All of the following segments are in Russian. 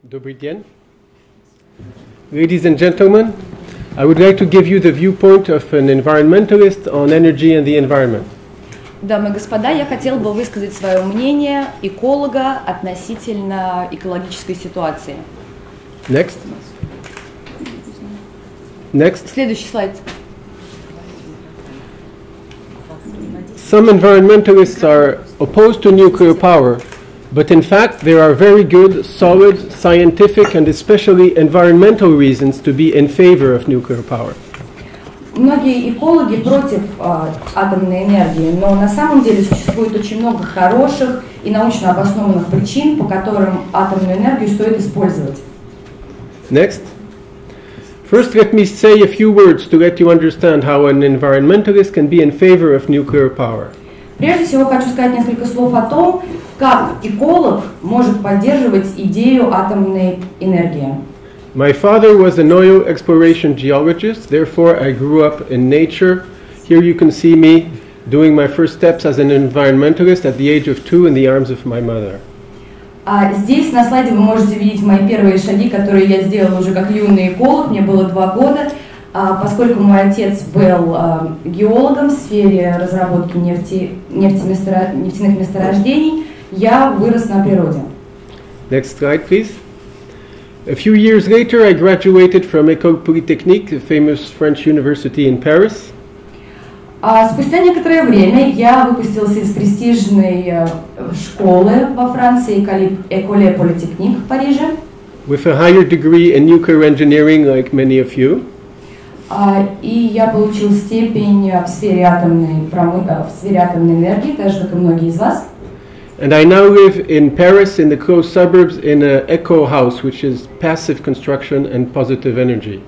Добрый день. Ladies and gentlemen, I would like to give you the viewpoint of an environmentalist on energy and the environment. Дамы и господа, я хотела бы высказать свое мнение эколога относительно экологической ситуации. Next. Next. Следующий слайд. Some environmentalists are opposed to nuclear power, but in fact there are very good, solid, scientific and especially environmental reasons to be in favor of nuclear power. Многие экологи против атомной энергии, но на самом деле существует очень много хороших и научно обоснованных причин, по которым атомную энергию стоит использовать. Next. First, let me say a few words to let you understand how an environmentalist can be in favor of nuclear power. Прежде всего хочу сказать несколько слов о том, как эколог может поддерживать идею атомной энергии. My father was an oil exploration geologist, therefore I grew up in nature. Here you can see me doing my first steps as an environmentalist at the age of 2 in the arms of my mother. Здесь на слайде вы можете видеть мои первые шаги, которые я сделала уже как юный эколог, мне было 2 года. Поскольку мой отец был геологом в сфере разработки нефтяных месторождений, я вырос на природе. Next slide, please. A few years later, I graduated from École Polytechnique, a famous French university in Paris. Спустя некоторое время я выпустился из престижной школы во Франции, École Polytechnique в Париже. With a higher degree in nuclear engineering, like many of you. И я получил степень в сфере атомной энергии, так же как и многие из вас. And I now live in Paris, in the close suburbs, in an eco house, which is passive construction and positive energy.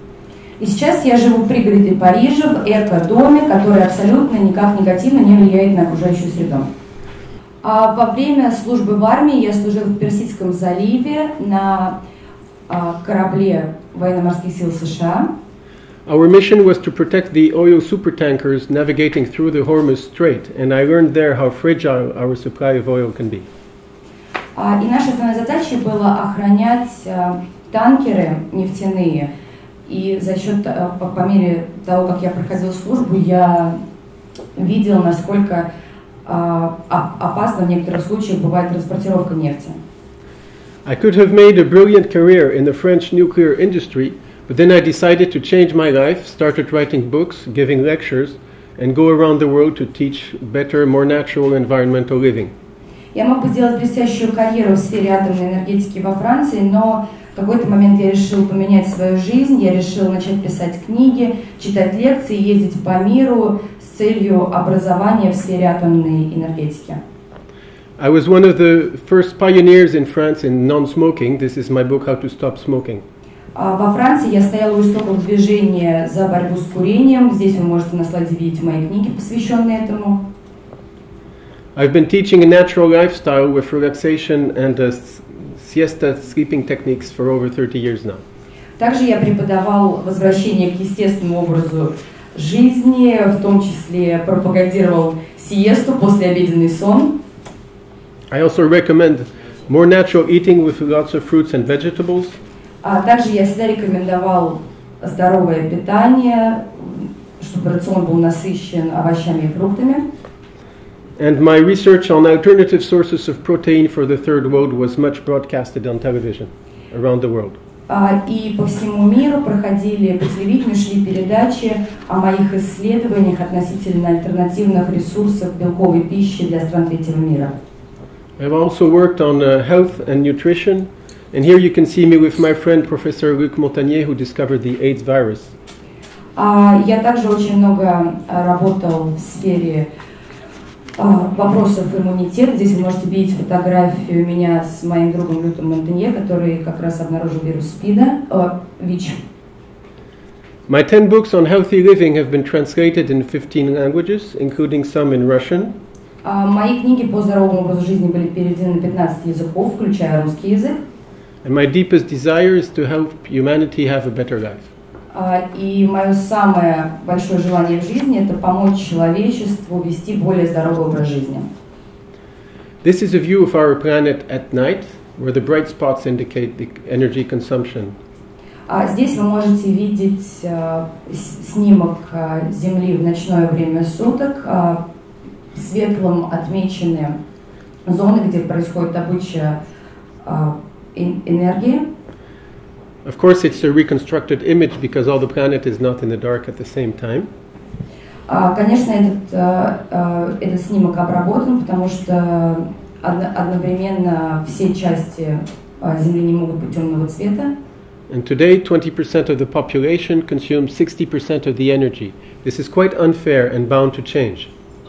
И сейчас я живу в пригороде Парижа, в эко-доме, который абсолютно никак негативно не влияет на окружающую среду. Во время службы в армии я служил в Персидском заливе на корабле военно-морских сил США. Our mission was to protect the oil supertankers navigating through the Hormuz Strait, and I learned there how fragile our supply of oil can be. И наша основная задача была охранять танкеры нефтяные. И за счет, по мере того, как я проходила службу, я видела, насколько опасно в некоторых случаях бывает транспортировка нефти. I could have made a brilliant career in the French nuclear industry, but then I decided to change my life, started writing books, giving lectures, and go around the world to teach better, more natural environmental living. Я мог бы сделать блестящую карьеру в сфере атомной энергетики во Франции, но в какой-то момент я решил поменять свою жизнь, я решил начать писать книги, читать лекции, ездить по миру с целью образования в сфере атомной энергетики. I was one of the first pioneers in France in non-smoking. This is my book, How to Stop Smoking. Во Франции я стояла у истоков движения за борьбу с курением. Здесь вы можете на слайде видеть мои книги, посвященные этому. I've been teaching a natural lifestyle with relaxation and siesta sleeping techniques for over 30 years now. Также я преподавал возвращение к естественному образу жизни, в том числе пропагандировал сиесту, послеобеденный сон. I also recommend more natural eating with lots of fruits and vegetables. Также я всегда рекомендовал здоровое питание, чтобы рацион был насыщен овощами и фруктами. And my research on alternative sources of protein for the third world was much broadcasted on television around the world. И по всему миру проходили по телевидению, шли передачи о моих исследованиях относительно альтернативных ресурсов белковой пищи для стран третьего мира. I've also worked on health and nutrition, and here you can see me with my friend Professor Luc Montagnier, who discovered the AIDS virus. Я также очень много работал в сфере вопросов иммунитета. Здесь вы можете видеть фотографию меня с моим другом Люком Монтанье, который как раз обнаружил вирус СПИДа, ВИЧ. My 10 books on healthy living have been translated in 15 languages, including some in Russian. Мои книги по здоровому образу жизни были переведены на 15 языков, включая русский язык. And my deepest desire is to help humanity have a better life. И мое самое большое желание в жизни – это помочь человечеству вести более здоровый образ жизни. This is a view of our planet at night. where the bright spots indicate the energy consumption. Здесь вы можете видеть снимок Земли в ночное время суток. Светлым отмечены зоны, где происходит добыча энергии. Of course, it's a reconstructed image because all the planet is not in the dark at the same time. Конечно, этот снимок обработан, потому что одновременно все части Земли не могут быть темного цвета. And today, 20% of the population consumes 60% of the energy. This is quite unfair and bound to change.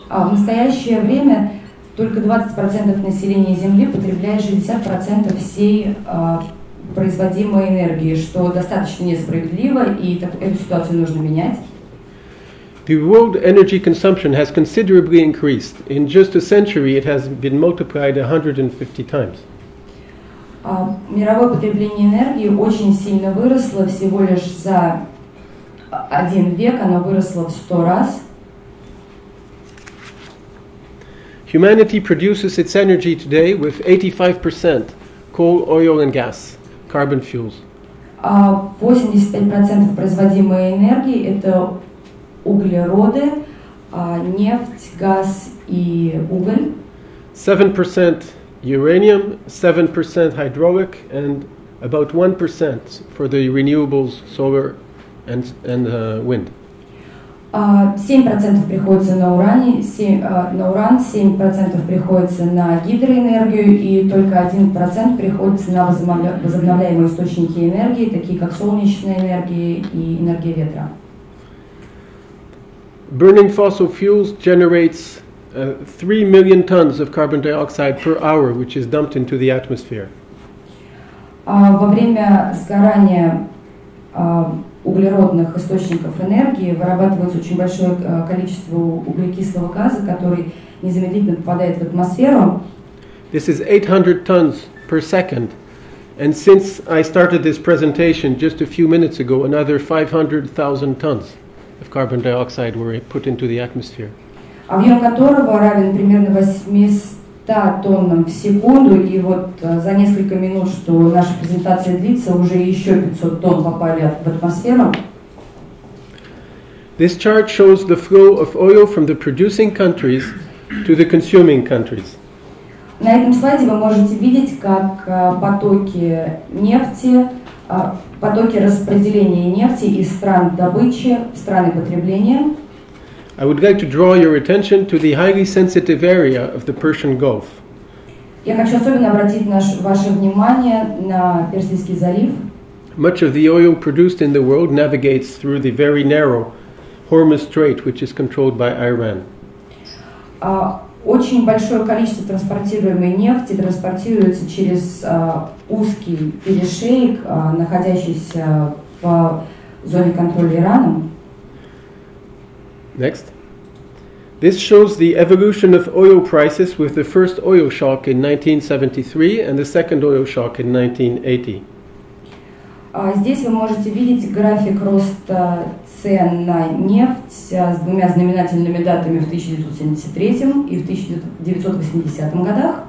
В настоящее время только 20% населения Земли потребляет 60% всей производимой энергии, что достаточно несправедливо, и эту ситуацию нужно менять. The world energy consumption has considerably increased. In just a century, it has been multiplied 150 times. Мировое потребление энергии очень сильно выросло, всего лишь за один век оно выросло в 100 раз. Humanity produces its energy today with 85% coal, oil and gas, carbon fuels. 85% производимой энергии – это углероды, нефть, газ и уголь. 7% uranium, 7% hydraulic, and about 1% for the renewables, solar and wind. 7% приходится на уран, 7% приходится на гидроэнергию и только 1% приходится на возобновляемые источники энергии, такие как солнечная энергия и энергия ветра. Burning fossil fuels generates 3 million tons of carbon dioxide per hour, which is dumped into the atmosphere. Во время сгорания углеродных источников энергии вырабатывается очень большое количество углекислого газа, который незамедлительно попадает в атмосферу. This is 800 tons per second. And since I started this presentation just a few minutes ago, another 500,000 tons of carbon dioxide were put into the atmosphere. Объем которого равен примерно 800 тоннам в секунду, и вот за несколько минут, что наша презентация длится, уже еще 500 тонн попали в атмосферу. This chart shows the flow of oil from the producing countries to the consuming countries. На этом слайде вы можете видеть, как потоки нефти, потоки распределения нефти из стран добычи в страны потребления. I would like to draw your attention to the highly sensitive area of the Persian Gulf. Я хочу особенно обратить ваше внимание на Персидский залив. Much of the oil produced in the world navigates through the very narrow Hormuz Strait, which is controlled by Iran. Очень большое количество транспортируемой нефти транспортируется через узкий перешеек, находящийся в зоне контроля Ираном. Next. This shows the evolution of oil prices with the first oil shock in 1973 and the second oil shock in 1980. Здесь вы можете видеть график роста цен на нефть с двумя знаменательными датами в 1973 и в 1980 годах.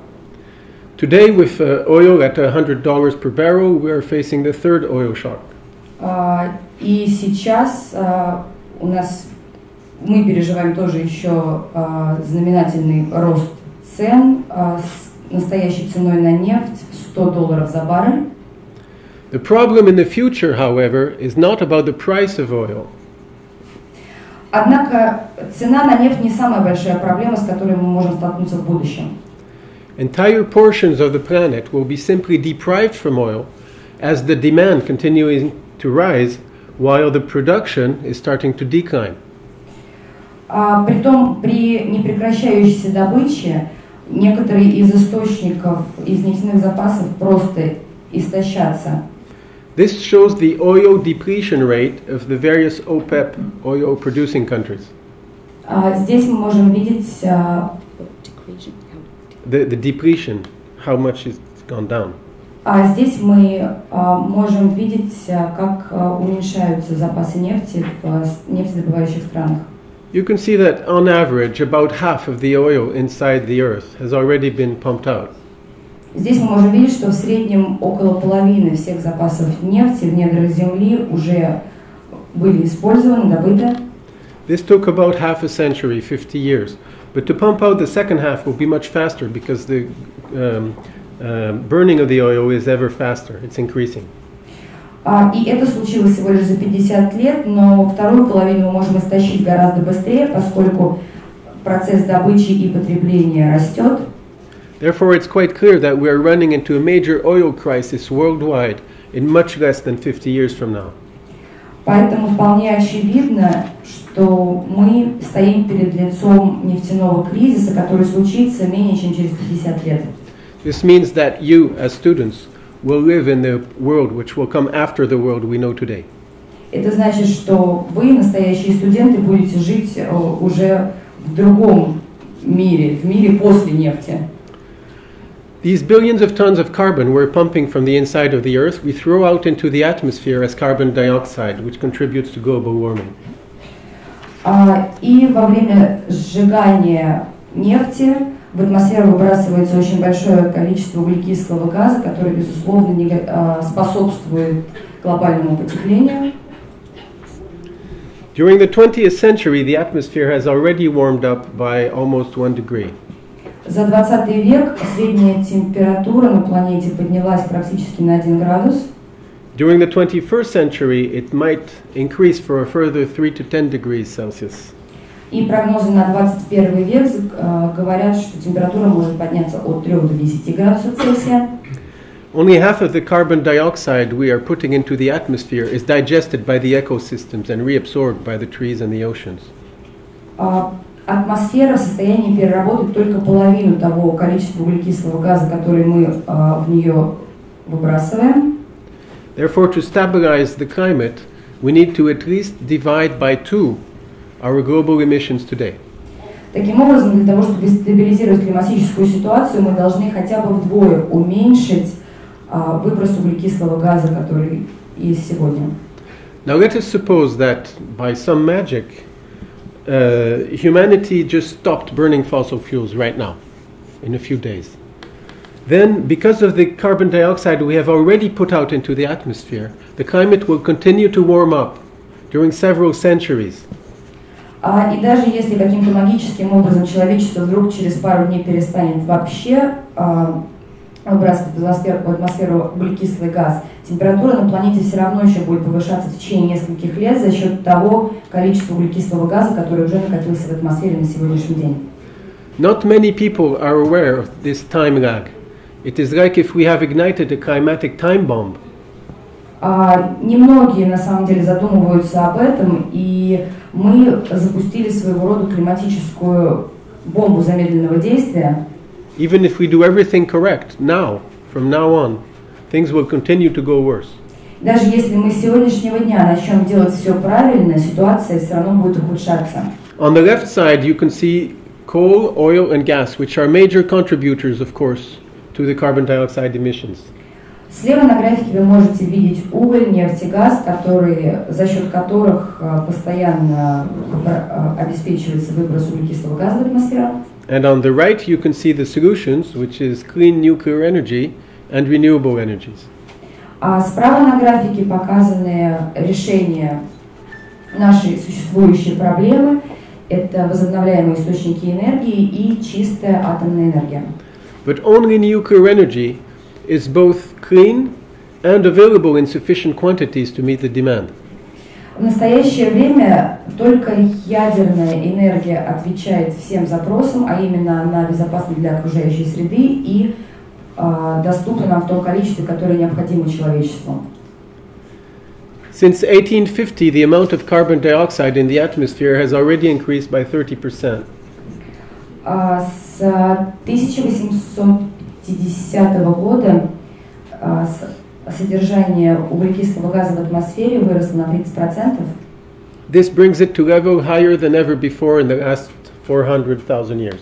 Today, with oil at $100 per barrel, we are facing the third oil shock. И сейчас мы переживаем тоже еще знаменательный рост цен с настоящей ценой на нефть в $100 за баррель. The problem in the future, however, is not about the price of oil. Однако цена на нефть не самая большая проблема, с которой мы можем столкнуться в будущем. Entire portions of the planet will be simply deprived from oil as the demand continues to rise while the production is starting to decline. Притом, при непрекращающейся добыче некоторые из источников, из нефтяных запасов просто истощатся. This shows the oil depletion rate of the various OPEP oil producing countries. Здесь мы можем видеть The depletion, how much it's gone down. Здесь мы можем видеть, как уменьшаются запасы нефти в нефтедобывающих странах. You can see that on average about half of the oil inside the earth has already been pumped out. Здесь мы можем видеть, что в среднем около половины всех запасов нефти в недрах Земли уже были использованы, добыты. This took about half a century, 50 years. But to pump out the second half will be much faster because the burning of the oil is ever faster. It's increasing. И это случилось всего лишь за 50 лет, но вторую половину мы можем истощить гораздо быстрее, поскольку процесс добычи и потребления растет. Therefore, it's quite clear that we are running into a major oil crisis worldwide in much less than 50 years from now. Поэтому вполне очевидно, что мы стоим перед лицом нефтяного кризиса, который случится менее чем через 50 лет. This means that you, as students, will live in the world which will come after the world we know today. Это значит, что вы, настоящие студенты, будете жить уже в другом мире, в мире после нефти. These billions of tons of carbon we're pumping from the inside of the Earth, we throw out into the atmosphere as carbon dioxide, which contributes to global warming. И во время сжигания нефти в атмосферу выбрасывается очень большое количество углекислого газа, который, безусловно, способствует глобальному потеплению. During the 20th century, the atmosphere has already warmed up by almost 1 degree. За 20 век средняя температура на планете поднялась практически на 1 градус. During the 21st century, it might increase for a further 3 to 10 degrees Celsius. И прогнозы на 21 век говорят, что температура может подняться от 3 до 10 градусов Цельсия. Only half of the carbon dioxide we are putting into the atmosphere is digested by the ecosystems and reabsorbed by the trees and the oceans. Атмосфера в состоянии переработать только половину того количества углекислого газа, который мы в нее выбрасываем. Therefore, to stabilize the climate, we need to at least divide by 2 our global emissions today. Таким образом, для того, чтобы стабилизировать климатическую ситуацию, мы должны хотя бы вдвое уменьшить выброс углекислого газа, который есть сегодня. Now let us suppose that by some magic, humanity just stopped burning fossil fuels right now, in a few days. Then, because of the carbon dioxide we have already put out into the atmosphere, the climate will continue to warm up during several centuries. И даже если каким-то магическим образом человечество вдруг через пару дней перестанет вообще выбрасывать в атмосферу углекислый газ, температура на планете все равно еще будет повышаться в течение нескольких лет за счет того количества углекислого газа, который уже накопился в атмосфере на сегодняшний день. Not many people are aware of this time lag. It is like if we have ignited a climatic time bomb. Немногие на самом деле задумываются об этом, и мы запустили своего рода климатическую бомбу замедленного действия. Even if we do everything correct now, from now on, things will continue to go worse. Даже если мы с сегодняшнего дня начнем делать все правильно, ситуация все равно будет ухудшаться. On the left side, you can see coal, oil, and gas, which are major contributors, of course, to the carbon dioxide emissions. Слева на графике вы можете видеть уголь, нефть и газ, за счет которых постоянно обеспечивается выброс углекислого газа в атмосферу. And on the right, you can see the solutions, which is clean nuclear energy and renewable energies. А справа на графике показаны решения нашей существующей проблемы. Это возобновляемые источники энергии и чистая атомная энергия. But only nuclear energy is both clean and available in sufficient quantities to meet the demand. В настоящее время только ядерная энергия отвечает всем запросам, а именно она безопасна для окружающей среды и доступна нам в том количестве, которое необходимо человечеству. Since 1850, the amount of carbon dioxide in the atmosphere has already increased by 30%. С 1850 года содержание углекислого газа в атмосфере выросло на 30%. This brings it to level higher than ever before in the last 400,000 years.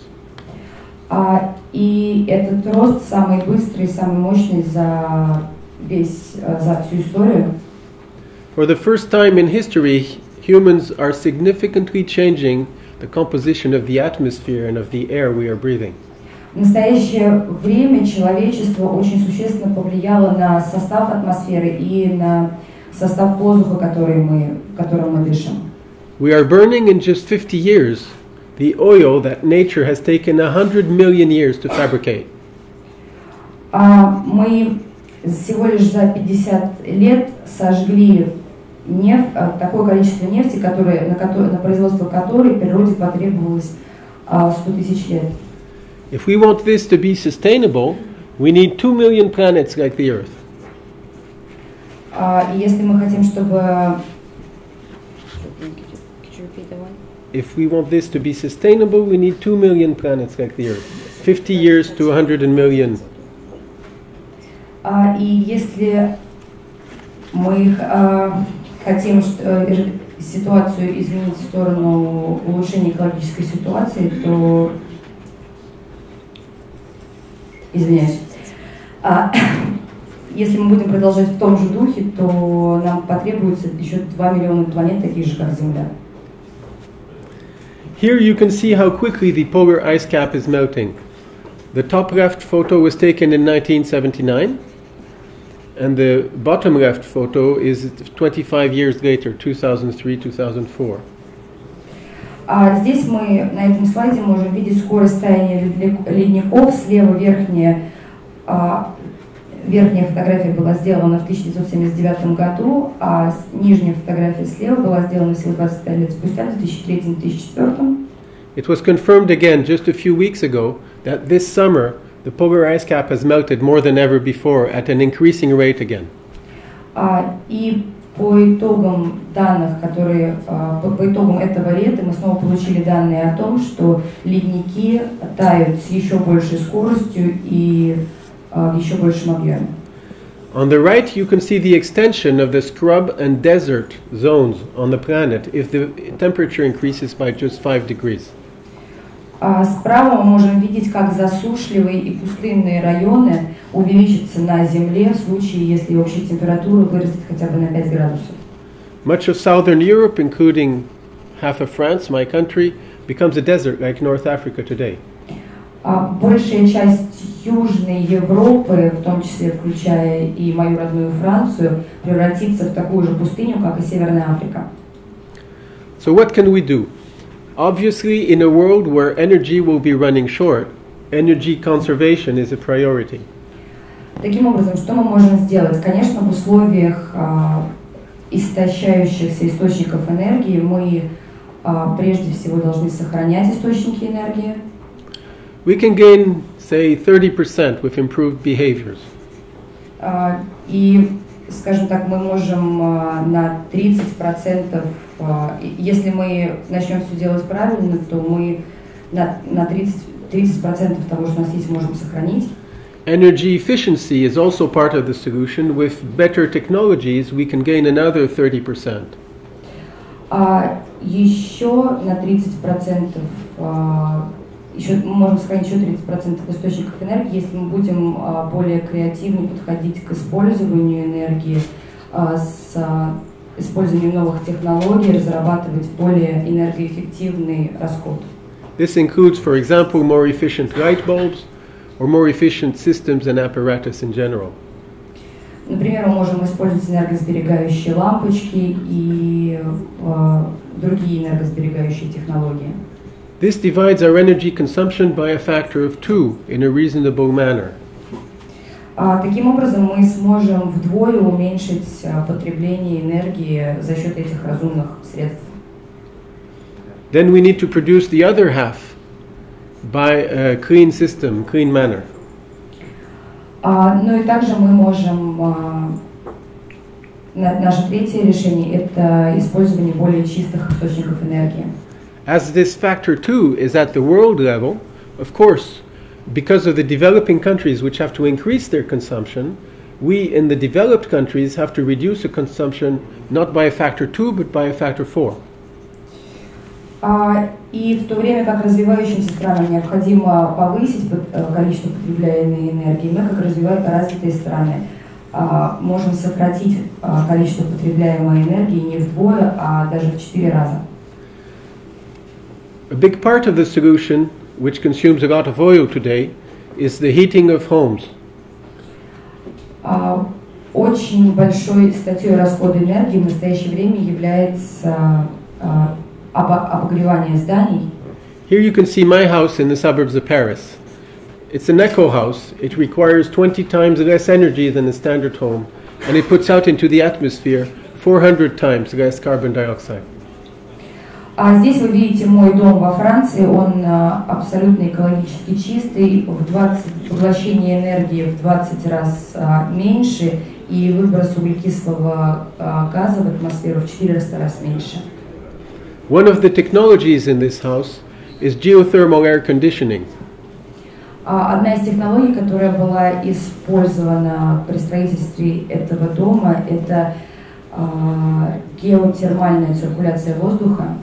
И этот рост самый быстрый, самый мощный за всю историю. For the first time in history, humans are significantly changing the composition of the atmosphere and of the air we are breathing. В настоящее время человечество очень существенно повлияло на состав атмосферы и на состав воздуха, которым мы дышим. We are burning in just 50 years the oil that nature has taken 100 million years to fabricate. Мы всего лишь за 50 лет сожгли такое количество нефти, на производство которой природе потребовалось 100 тысяч лет. If we want this to be sustainable, we need 2 million planets like the Earth. Если мы хотим, чтобы... If we want this to be sustainable, we need 2 million planets like the Earth. 50 years to 100 million. И если мы хотим ситуацию изменить в сторону улучшения экологической ситуации, то... Извиняюсь. Если мы будем продолжать в том же духе, то нам потребуется еще 2 миллиона планет, таких же, как Земля. Here you can see how quickly the polar ice cap is melting. The top left photo was taken in 1979, and the bottom left photo is 25 years later, 2003-2004. Здесь мы на этом слайде можем видеть скорость таяния ледников. Слева верхняя фотография была сделана в 1979 году, а нижняя фотография слева была сделана всего 25 лет спустя, в 2003-2004. It was confirmed again just a few weeks ago that this summer the polar ice cap has melted more than ever before at an increasing rate again. И по итогам по итогам этого лета мы снова получили данные о том, что ледники тают с еще большей скоростью и в еще большем объеме. On the right you can see the extension of the scrub and desert zones on the planet if the temperature increases by just 5 degrees. Справа мы можем видеть, как засушливые и пустынные районы увеличатся на Земле в случае, если общая температура вырастет хотя бы на 5 градусов. Much of southern Europe, including half of France, my country, becomes a desert like North Africa today. Большая часть Южной Европы, в том числе включая и мою родную Францию, превратится в такую же пустыню, как и Северная Африка. So what can we do? Obviously, in a world where energy will be running short, energy conservation is a priority. Таким образом, что мы можем сделать? Конечно, в условиях истощающихся источников энергии мы прежде всего должны сохранять источники энергии. We can gain, say, 30% with improved behaviors. И, скажем так, мы можем на 30%, если мы начнем все делать правильно, то мы на 30% того, что у нас есть, можем сохранить. Energy efficiency is also part of the solution. With better technologies, we can gain another 30%. Еще на 30%, мы можем сохранить еще 30% источников энергии, если мы будем более креативно подходить к использованию энергии, с использованием новых технологий, разрабатывать более энергоэффективный расход. This includes, for example, more efficient light bulbs or more efficient systems and apparatus in general. Например, мы можем использовать энергосберегающие лампочки и другие энергосберегающие технологии. This divides our energy consumption by a factor of 2 in a reasonable manner. Таким образом, мы сможем вдвое уменьшить потребление энергии за счет этих разумных средств. Then we need to produce the other half by a clean system, clean manner. Ну и также мы можем, наше третье решение – это использование более чистых источников энергии. As this factor 2 is at the world level, of course, because of the developing countries which have to increase their consumption, we in the developed countries have to reduce the consumption not by a factor 2 but by a factor 4. И в то время как развивающимся странам необходимо повысить количество потребляемой энергии, мы, как развитые страны, можем сократить количество потребляемой энергии не вдвое, а даже в 4 раза. A big part of the solution, which consumes a lot of oil today, is the heating of homes. Очень большой статьей расхода энергии в настоящее время является обогревание зданий. Here you can see my house in the suburbs of Paris. It's an eco house. It requires 20 times less energy than a standard home, and it puts out into the atmosphere 400 times less carbon dioxide. А здесь вы видите мой дом во Франции, он абсолютно экологически чистый, поглощение энергии в 20 раз меньше и выброс углекислого газа в атмосферу в 400 раз меньше. One of the technologies in this house is geothermal air conditioning. Одна из технологий, которая была использована при строительстве этого дома, это геотермальная циркуляция воздуха.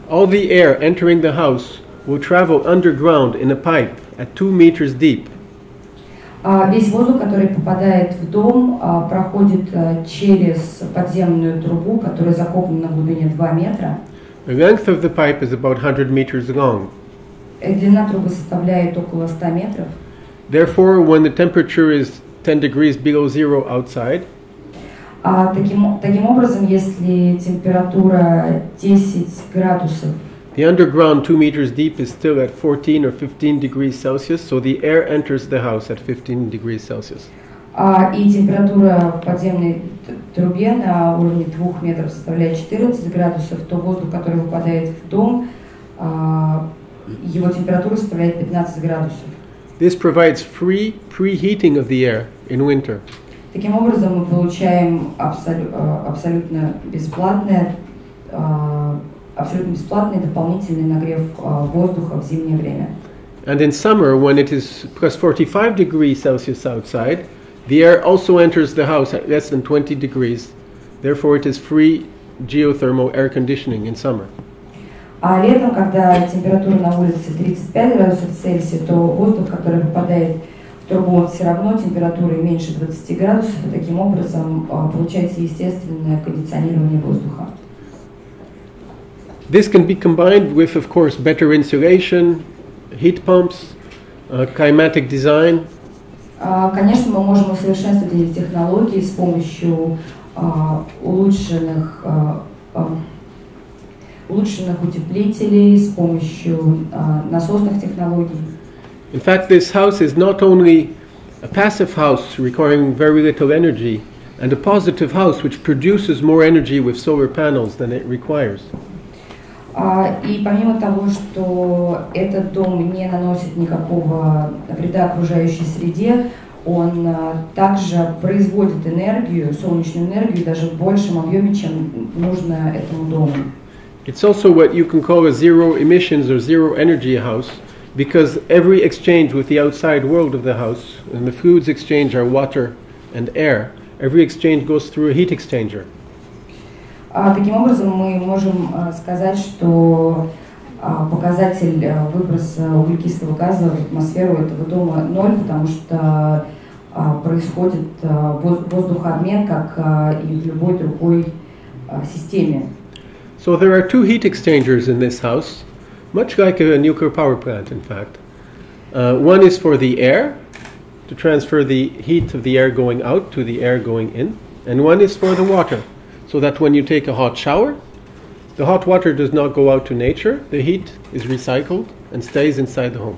All the air entering the house will travel underground in a pipe at 2 meters deep. Весь воздух, который попадает в дом, проходит через подземную трубу, которая закопана на глубине 2 метра. The length of the pipe is about 100 meters long. Длина трубы составляет около 100 метров. Therefore, when the temperature is 10 degrees below zero outside, Таким образом, если температура 10 градусов, the underground 2 meters deep is still at 14 or 15 degrees Celsius, so the air enters the house at 15 degrees Celsius. И температура в подземной трубе на уровне 2 метров составляет 14 градусов, то воздух, который выпадает в дом, его температура составляет 15 градусов. This provides free preheating of the air in winter. Таким образом, мы получаем абсолютно бесплатный дополнительный нагрев воздуха в зимнее время. And in summer, when it is plus 45 degrees Celsius outside, the air also enters the house at less than 20 degrees. Therefore, it is free geothermal air conditioning in summer. А летом, когда температура на улице 35 градусов Цельсия, то воздух, который попадает в трубу, все равно температурой меньше 20 градусов, и таким образом получается естественное кондиционирование воздуха. This can be combined with, of course, better insulation, heat pumps, climatic design. Конечно, мы можем усовершенствовать эти технологии с помощью улучшенных утеплителей, с помощью насосных технологий. In fact, this house is not only a passive house requiring very little energy, and a positive house which produces more energy with solar panels than it requires. И помимо того, что этот дом не наносит никакого вреда окружающей среде, он также производит энергию, солнечную энергию, даже в большем объеме, чем нужно этому дому. It's also what you can call a zero emissions or zero energy house, because every exchange with the outside world of the house, and the fluids exchange are water and air, every exchange goes through a heat exchanger. Таким образом, мы можем сказать, что показатель выброса углекислого газа в атмосферу этого дома 0, потому что происходит воздухообмен, как и в любой другой системе. So there are two heat exchangers in this house, much like a nuclear power plant, in fact. One is for the air, to transfer the heat of the air going out to the air going in, and one is for the water, so that when you take a hot shower, the hot water does not go out to nature, the heat is recycled and stays inside the home.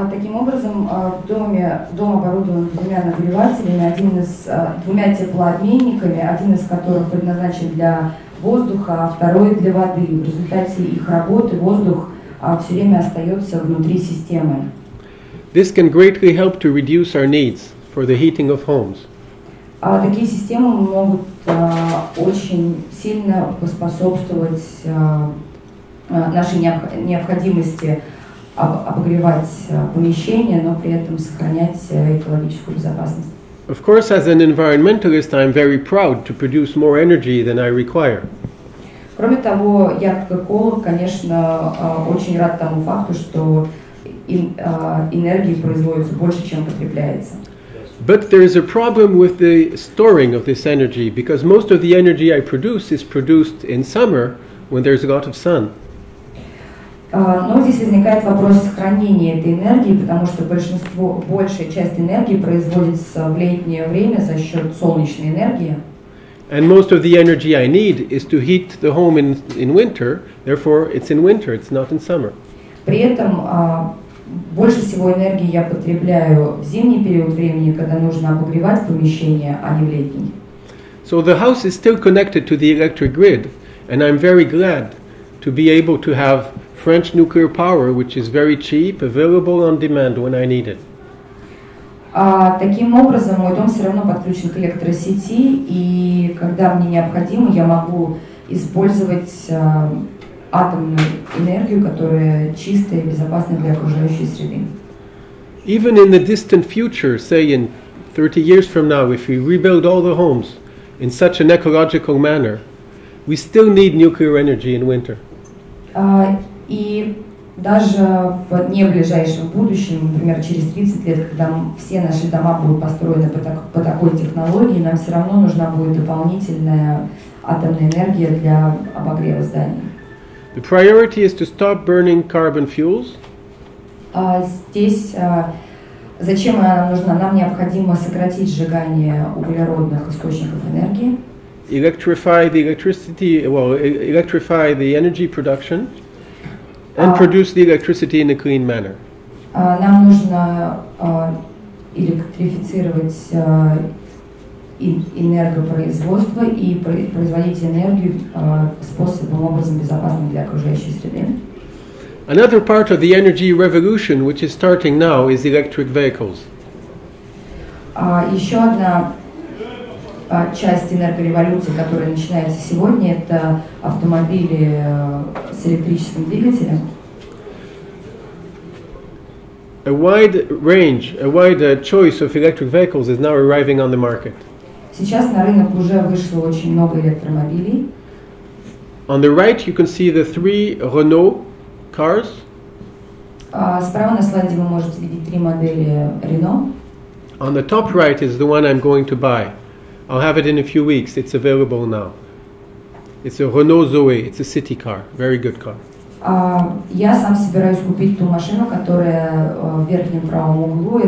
Таким образом, дом оборудован двумя нагревателями, двумя теплообменниками, один из которых предназначен для воздуха, а второй для воды. В результате их работы воздух все время остается внутри системы. This can greatly help to reduce our needs for the heating of homes. Такие системы могут очень сильно поспособствовать нашей необходимости обогревать помещения, но при этом сохранять экологическую безопасность. Of course, as an environmentalist, I'm very proud to produce more energy than I require. Кроме того, я как эколог, конечно, очень рад тому факту, что энергии производится больше, чем потребляется. But there is a problem with the storing of this energy, because most of the energy I produce is produced in summer when there's a lot of sun. Но здесь возникает вопрос сохранения этой энергии, потому что большая часть энергии производится в летнее время за счет солнечной энергии. And most of the energy I need is to heat the home in winter, therefore it's in winter, it's not in summer. При этом больше всего энергии я потребляю в зимний период времени, когда нужно обогревать помещение, а не в летний. So the house is still connected to the electric grid, and I'm very glad to be able to have French nuclear power, which is very cheap, available on demand when I need it. Таким образом, мой дом все равно подключен к электросети, и когда мне необходимо, я могу использовать атомную энергию, которая чистая и безопасная для окружающей среды. Even in the distant future, say in 30 years from now, if we rebuild all the homes in such an ecological manner, we still need nuclear energy in winter. И даже в не ближайшем будущем, например, через 30 лет, когда все наши дома будут построены по такой технологии, нам все равно нужна будет дополнительная атомная энергия для обогрева зданий. The priority is to stop burning carbon fuels. Здесь зачем она нам нужна? Нам необходимо сократить сжигание углеродных источников энергии. Electrify the energy production and produce the electricity in a clean manner. Нам нужно электрифицировать энергопроизводство и производить энергию способом, образом безопасным для окружающей среды. Another part of the energy revolution, which is starting now, is electric vehicles. Еще одна часть энергореволюции, которая начинается сегодня, это автомобили с электрическим двигателем. A wide choice of electric vehicles is now arriving on the market. Сейчас на рынок уже вышло очень много электромобилей. On the right, you can see the 3 Renault cars. Справа на слайде вы можете видеть 3 модели Renault. On the top right is the one I'm going to buy. I'll have it in a few weeks. It's available now. It's a Renault Zoe. It's a city car. Very good car. Я сам собираюсь купить ту машину, которая в верхнем правом углу.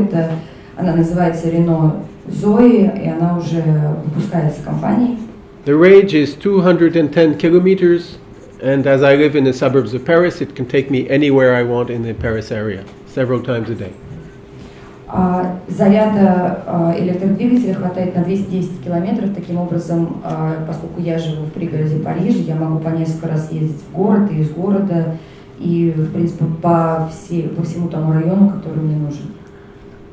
Она называется Renault Zoe, и она уже выпускается компанией. The range is 210 kilometers, and as I live in the suburbs of Paris, it can take me anywhere I want in the Paris area, several times a day. Заряда электродвигателя хватает на 210 километров. Таким образом, поскольку я живу в пригороде Парижа, я могу по несколько раз ездить в город и из города, и, в принципе, по всему тому району, который мне нужен.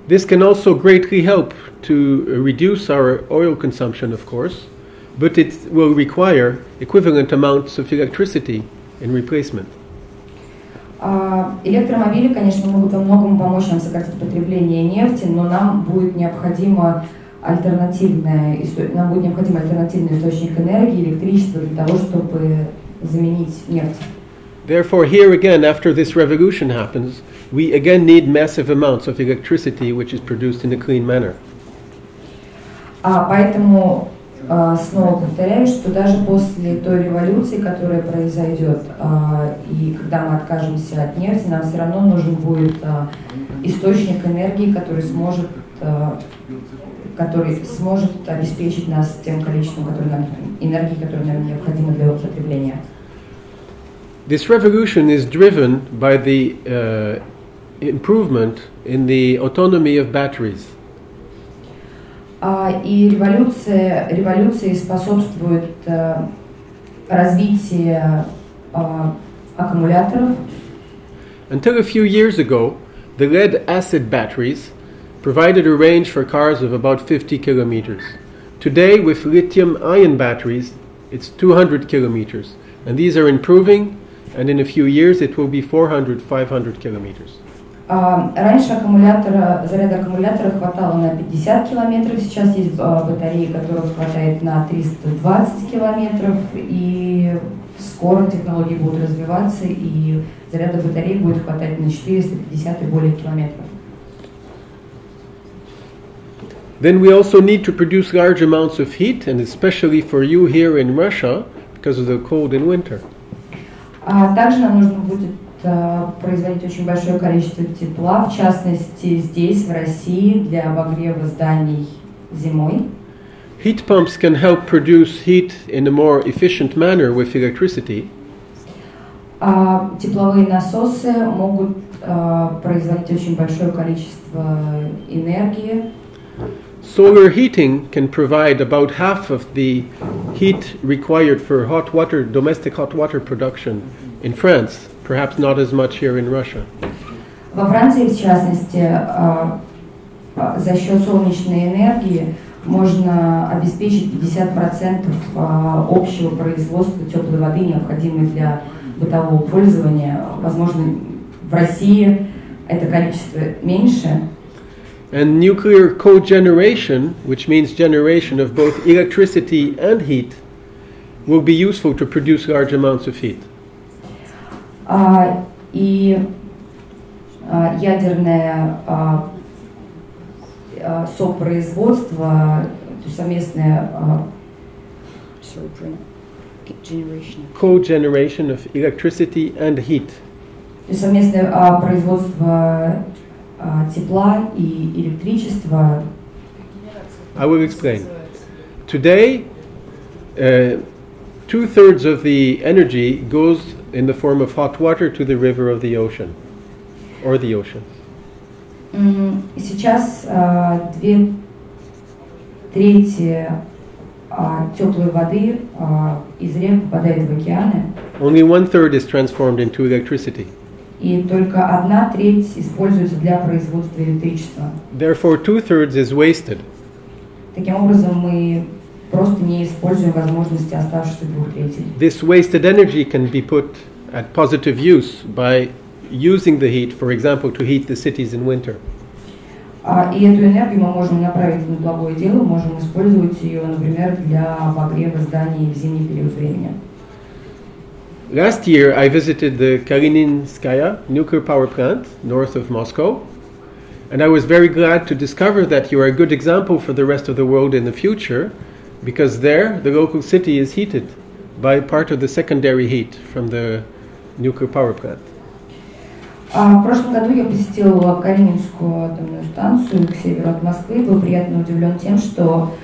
This can also greatly help to reduce our oil consumption, of course, but it will require equivalent amounts of electricity in replacement. Электромобили, конечно, могут во многом помочь нам сократить потребление нефти, но нам будет необходим альтернативный источник энергии, электричества для того, чтобы заменить нефть. Therefore, here again, after this revolution happens, we again need massive amounts of electricity which is produced in a clean manner. Поэтому снова повторяю, что даже после той революции, которая произойдет, и когда мы откажемся от нефти, нам все равно нужен будет источник энергии, который сможет обеспечить нас тем количеством энергии, которое нам необходимо для употребления. This revolution is driven by the improvement in the autonomy of batteries. И революции способствует развитию аккумуляторов. Until a few years ago, the lead-acid batteries provided a range for cars of about 50 kilometers. Today, with lithium-ion batteries, it's 200 kilometers. And these are improving, and in a few years it will be 400, 500 kilometers. Раньше заряда аккумулятора хватало на 50 километров, сейчас есть батареи, которых хватает на 320 километров, и скоро технологии будут развиваться, и заряда батареи будет хватать на 450 и более километров. Then we also need to produce large amounts of heat, and especially for you here in Russia, because of the cold in winter. Также нам нужно будет производить очень большое количество тепла, в частности здесь, в России, для обогрева зданий зимой. Heat pumps can help produce heat in a more efficient manner with electricity. Тепловые насосы могут производить очень большое количество энергии. Solar heating can provide about half of the heat required for hot water, domestic hot water production in France, perhaps not as much here in Russia. Во Франции, в частности, за счет солнечной энергии можно обеспечить 50% общего производства теплой воды, необходимой для бытового пользования. Возможно, в России это количество меньше. And nuclear cogeneration, which means generation of both electricity and heat, will be useful to produce large amounts of heat. И ядерное сопроизводство, совместное cogeneration of electricity and heat. Совместное производство тепла и электричества. I will explain. Today, 2/3 of the energy goes in the form of hot water to the river of the ocean, or the ocean. Сейчас 2/3 теплой воды из рек попадает в океаны. Only 1/3 is transformed into electricity. И только 1/3 используется для производства электричества. Therefore, 2/3 is wasted. Таким образом, мы просто не используем возможности оставшихся 2/3. This wasted energy can be put at positive use by using the heat, for example, to heat the cities in winter. И эту энергию мы можем направить на благое дело, можем использовать ее, например, для обогрева зданий в зимний период времени. Last year, I visited the Kalininskaya nuclear power plant north of Moscow, and I was very glad to discover that you are a good example for the rest of the world in the future, because there, the local city is heated by part of the secondary heat from the nuclear power plant. В прошлом году я посетила Калининскую атомную станцию к северу от Москвы и был приятно удивлен тем, что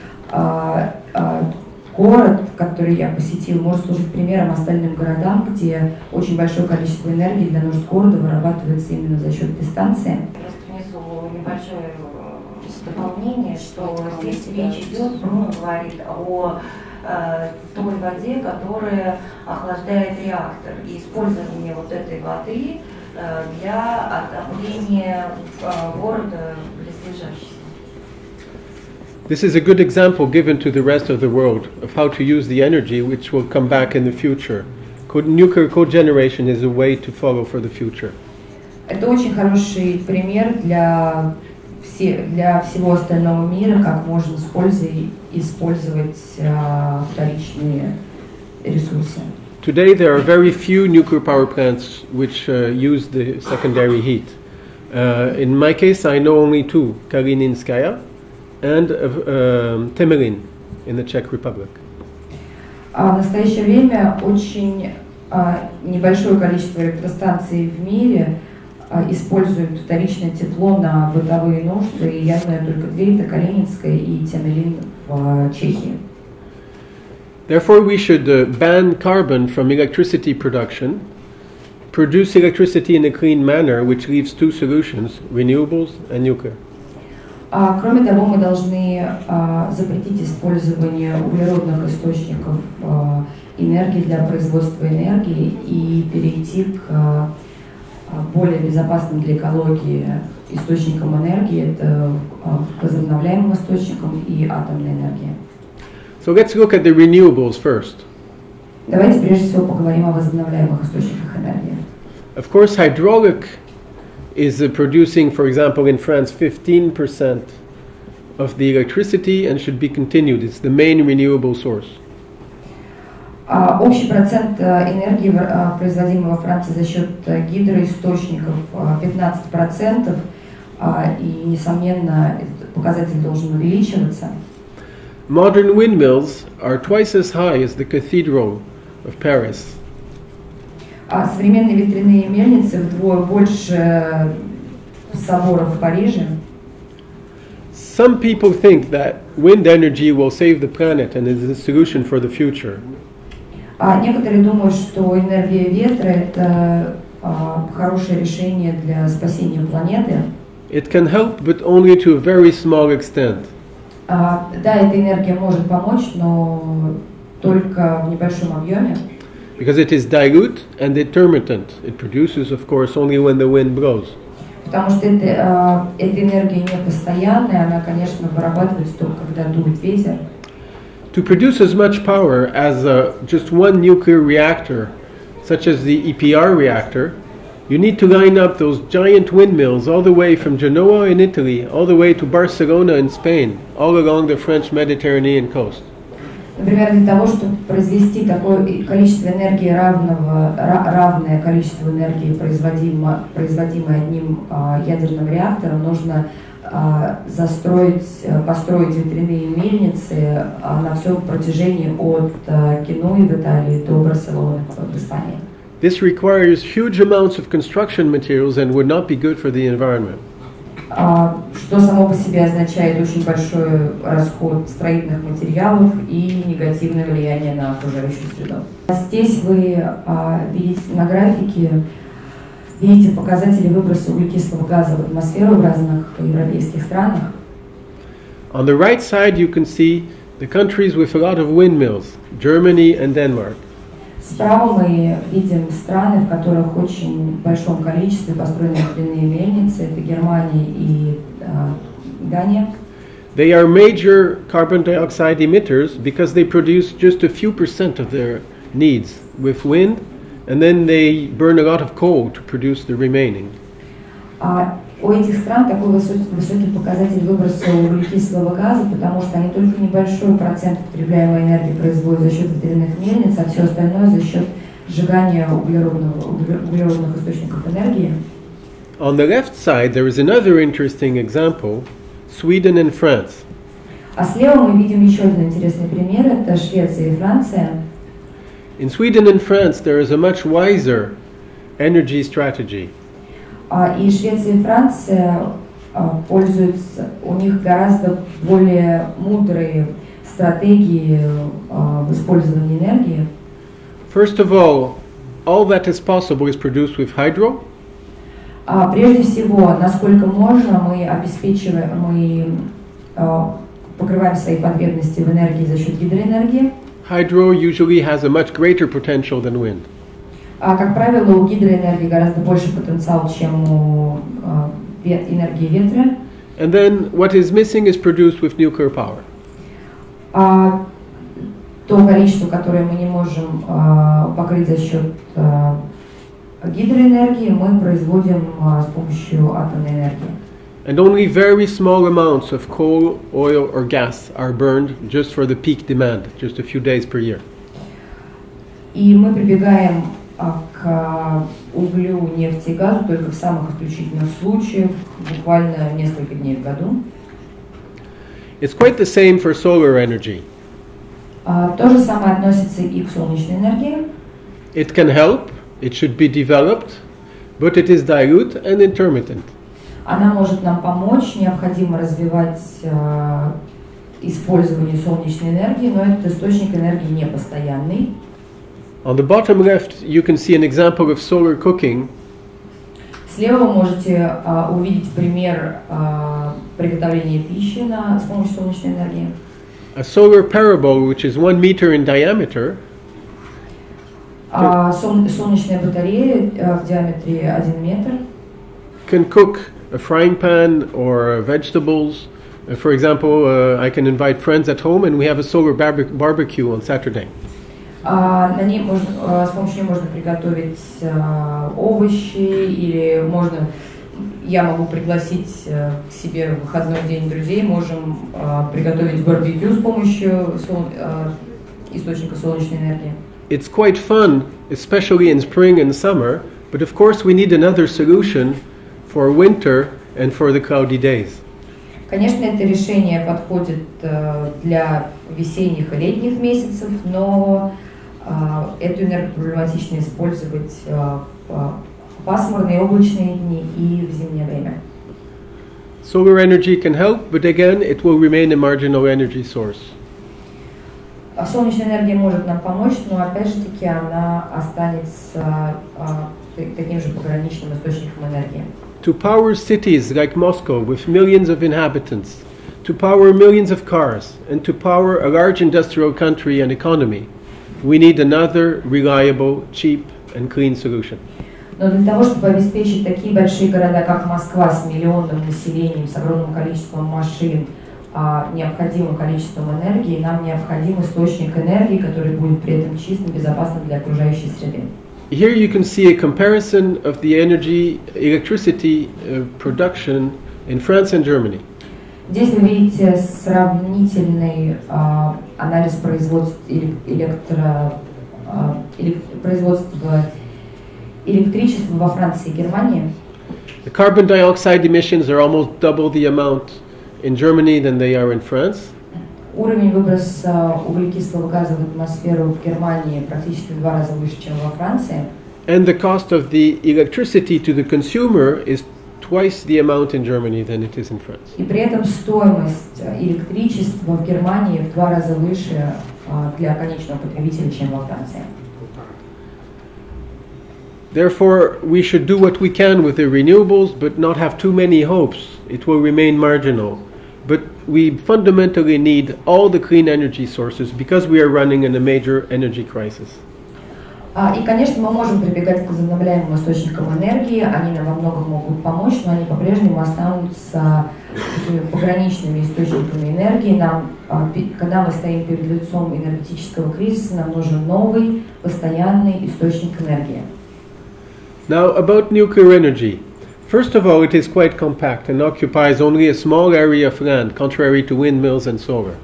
город, который я посетил, может служить примером остальным городам, где очень большое количество энергии для нужд города вырабатывается именно за счет этой станции. Просто внизу небольшое дополнение, что здесь речь идет, Бруно говорит о той воде, которая охлаждает реактор, и использование вот этой воды для отопления города близлежащего. This is a good example given to the rest of the world of how to use the energy which will come back in the future. Nuclear cogeneration is a way to follow for the future. Это очень хороший пример для всего остального мира, как можно с пользой использовать вторичные ресурсы. Today there are very few nuclear power plants which use the secondary heat. In my case, I know only two, Kalininskaya and Temelin in the Czech Republic. В настоящее время очень небольшое количество электростанций в мире используют вторичное тепло на бытовые нужды, и я знаю только две, это Калининская и Темелин в Чехии. Therefore, we should ban carbon from electricity production, produce electricity in a clean manner, which leaves two solutions, renewables and nuclear. Кроме того, мы должны запретить использование углеродных источников энергии для производства энергии и перейти к более безопасным для экологии источникам энергии, это возобновляемым источникам и атомной энергии. So let's look at the renewables first. Давайте прежде всего поговорим о возобновляемых источниках энергии. Of course, hydraulic is producing, for example, in France, 15% of the electricity and should be continued. It's the main renewable source. Общий процент энергии, производимой во Франции за счет гидроисточников, 15%, и, несомненно, этот показатель должен увеличиваться. Modern windmills are twice as high as the Cathedral of Paris. Современные ветряные мельницы вдвое больше соборов в Париже. Some people think that wind energy will save the planet and is a solution for the future. Некоторые думают, что энергия ветра – это хорошее решение для спасения планеты. It can help, but only to a very small extent. Да, эта энергия может помочь, но только в небольшом объеме. Because it is dilute and intermittent. It produces, of course, only when the wind blows. Потому что эта энергия не постоянная, она, конечно, вырабатывается только когда дует ветер. To produce as much power as just one nuclear reactor, such as the EPR reactor, you need to line up those giant windmills all the way from Genoa in Italy, all the way to Barcelona in Spain, all along the French Mediterranean coast. Например, для того, чтобы произвести такое количество энергии, равное количеству энергии, производимой одним ядерным реактором, нужно построить ветряные мельницы на всем протяжении от Генуи в Италии до Барселоны в Испании. This requires huge amounts of construction materials and would not be good for the environment. Что само по себе означает очень большой расход строительных материалов и негативное влияние на окружающую среду. Здесь вы видите на графике показатели выброса углекислого газа в атмосферу в разных европейских странах. On the right side you can see the countries with a lot of windmills, Germany and Denmark. Справа мы видим страны, в которых очень в большом количестве построены ветряные мельницы. Это Германия и Дания. They are major carbon dioxide emitters because they produce just a few % of their needs with wind, and then they burn a lot of coal to produce the remaining. У этих стран такой высокий показатель выброса углекислого газа, потому что они только небольшой процент потребляемой энергии производят за счет ветряных мельниц, а все остальное за счет сжигания углеродных источников энергии. On the left side there is another interesting example, Sweden and France. А слева мы видим еще один интересный пример, это Швеция и Франция. In Sweden and France there is a much wiser energy strategy. И Швеция и Франция пользуются, у них гораздо более мудрые стратегии в использовании энергии. First of all that is possible is produced with hydro. Прежде всего, насколько можно, мы покрываем свои потребности в энергии за счет гидроэнергии. Hydro usually has a much greater potential than wind. Как правило, у гидроэнергии гораздо больше потенциал, чем у энергии ветра. And then what is missing is produced with nuclear power. То количество, которое мы не можем покрыть за счет гидроэнергии, мы производим с помощью атомной энергии. And only very small amounts of coal, oil or gas are burned just for the peak demand, just a few days per year. И мы прибегаем к углю, нефти и газу только в самых исключительных случаях, буквально несколько дней в году. It's quite the same for solar energy. То же самое относится и к солнечной энергии. It can help, it should be developed, but it is dilute and intermittent. Она может нам помочь, необходимо развивать использование солнечной энергии, но этот источник энергии не постоянный. On the bottom left, you can see an example of solar cooking. Слева вы можете увидеть пример приготовления пищи с помощью солнечной энергии. A solar parabol, which is 1 meter in diameter, солнечная батарея в диаметре 1 метр can cook a frying pan or vegetables. For example, I can invite friends at home and we have a solar barbecue on Saturday. На ней с помощью нее можно приготовить овощи, или я могу пригласить к себе в выходной день друзей, можем приготовить барбекю с помощью источника солнечной энергии. It's quite fun, especially in spring and summer, but of course we need another solution for winter and for the cloudy days. Конечно, это решение подходит для весенних и летних месяцев, но Эту энергию проблематично использовать в пасмурные облачные дни и в зимнее время. Solar energy can help, but again, it will remain a marginal energy source. Солнечная энергия может нам помочь, но опять же таки она останется таким же пограничным источником энергии. To power cities like Moscow with millions of inhabitants, to power millions of cars, and to power a large industrial country and economy, we need another reliable, cheap, and clean solution. Но для того, чтобы обеспечить такие большие города, как Москва, с миллионным населением, с огромным количеством машин, необходимым количеством энергии, нам необходим источник энергии, который будет при этом чистым, безопасным для окружающей среды. Here you can see a comparison of the electricity production in France and Germany. Здесь вы видите сравнительный анализ производства электричества во Франции и Германии. The carbon dioxide emissions are almost double the amount in Germany than they are in France. Уровень выброса углекислого газа в атмосферу в Германии практически в 2 раза выше, чем во Франции. And the cost of the electricity to the consumer is twice the amount in Germany than it is in France. И при этом стоимость электричества в Германии в 2 раза выше для конечного потребителя, чем во Франции. Therefore, we should do what we can with the renewables, but not have too many hopes. It will remain marginal. But we fundamentally need all the clean energy sources because we are running in a major energy crisis. И, конечно, мы можем прибегать к возобновляемым источникам энергии, они нам во многом могут помочь, но они по-прежнему останутся такими пограничными источниками энергии. Когда мы стоим перед лицом энергетического кризиса, нам нужен новый, постоянный источник энергии. Now, about nuclear energy. First of all, it is quite compact and occupies only a small area of land, contrary to windmills and solar.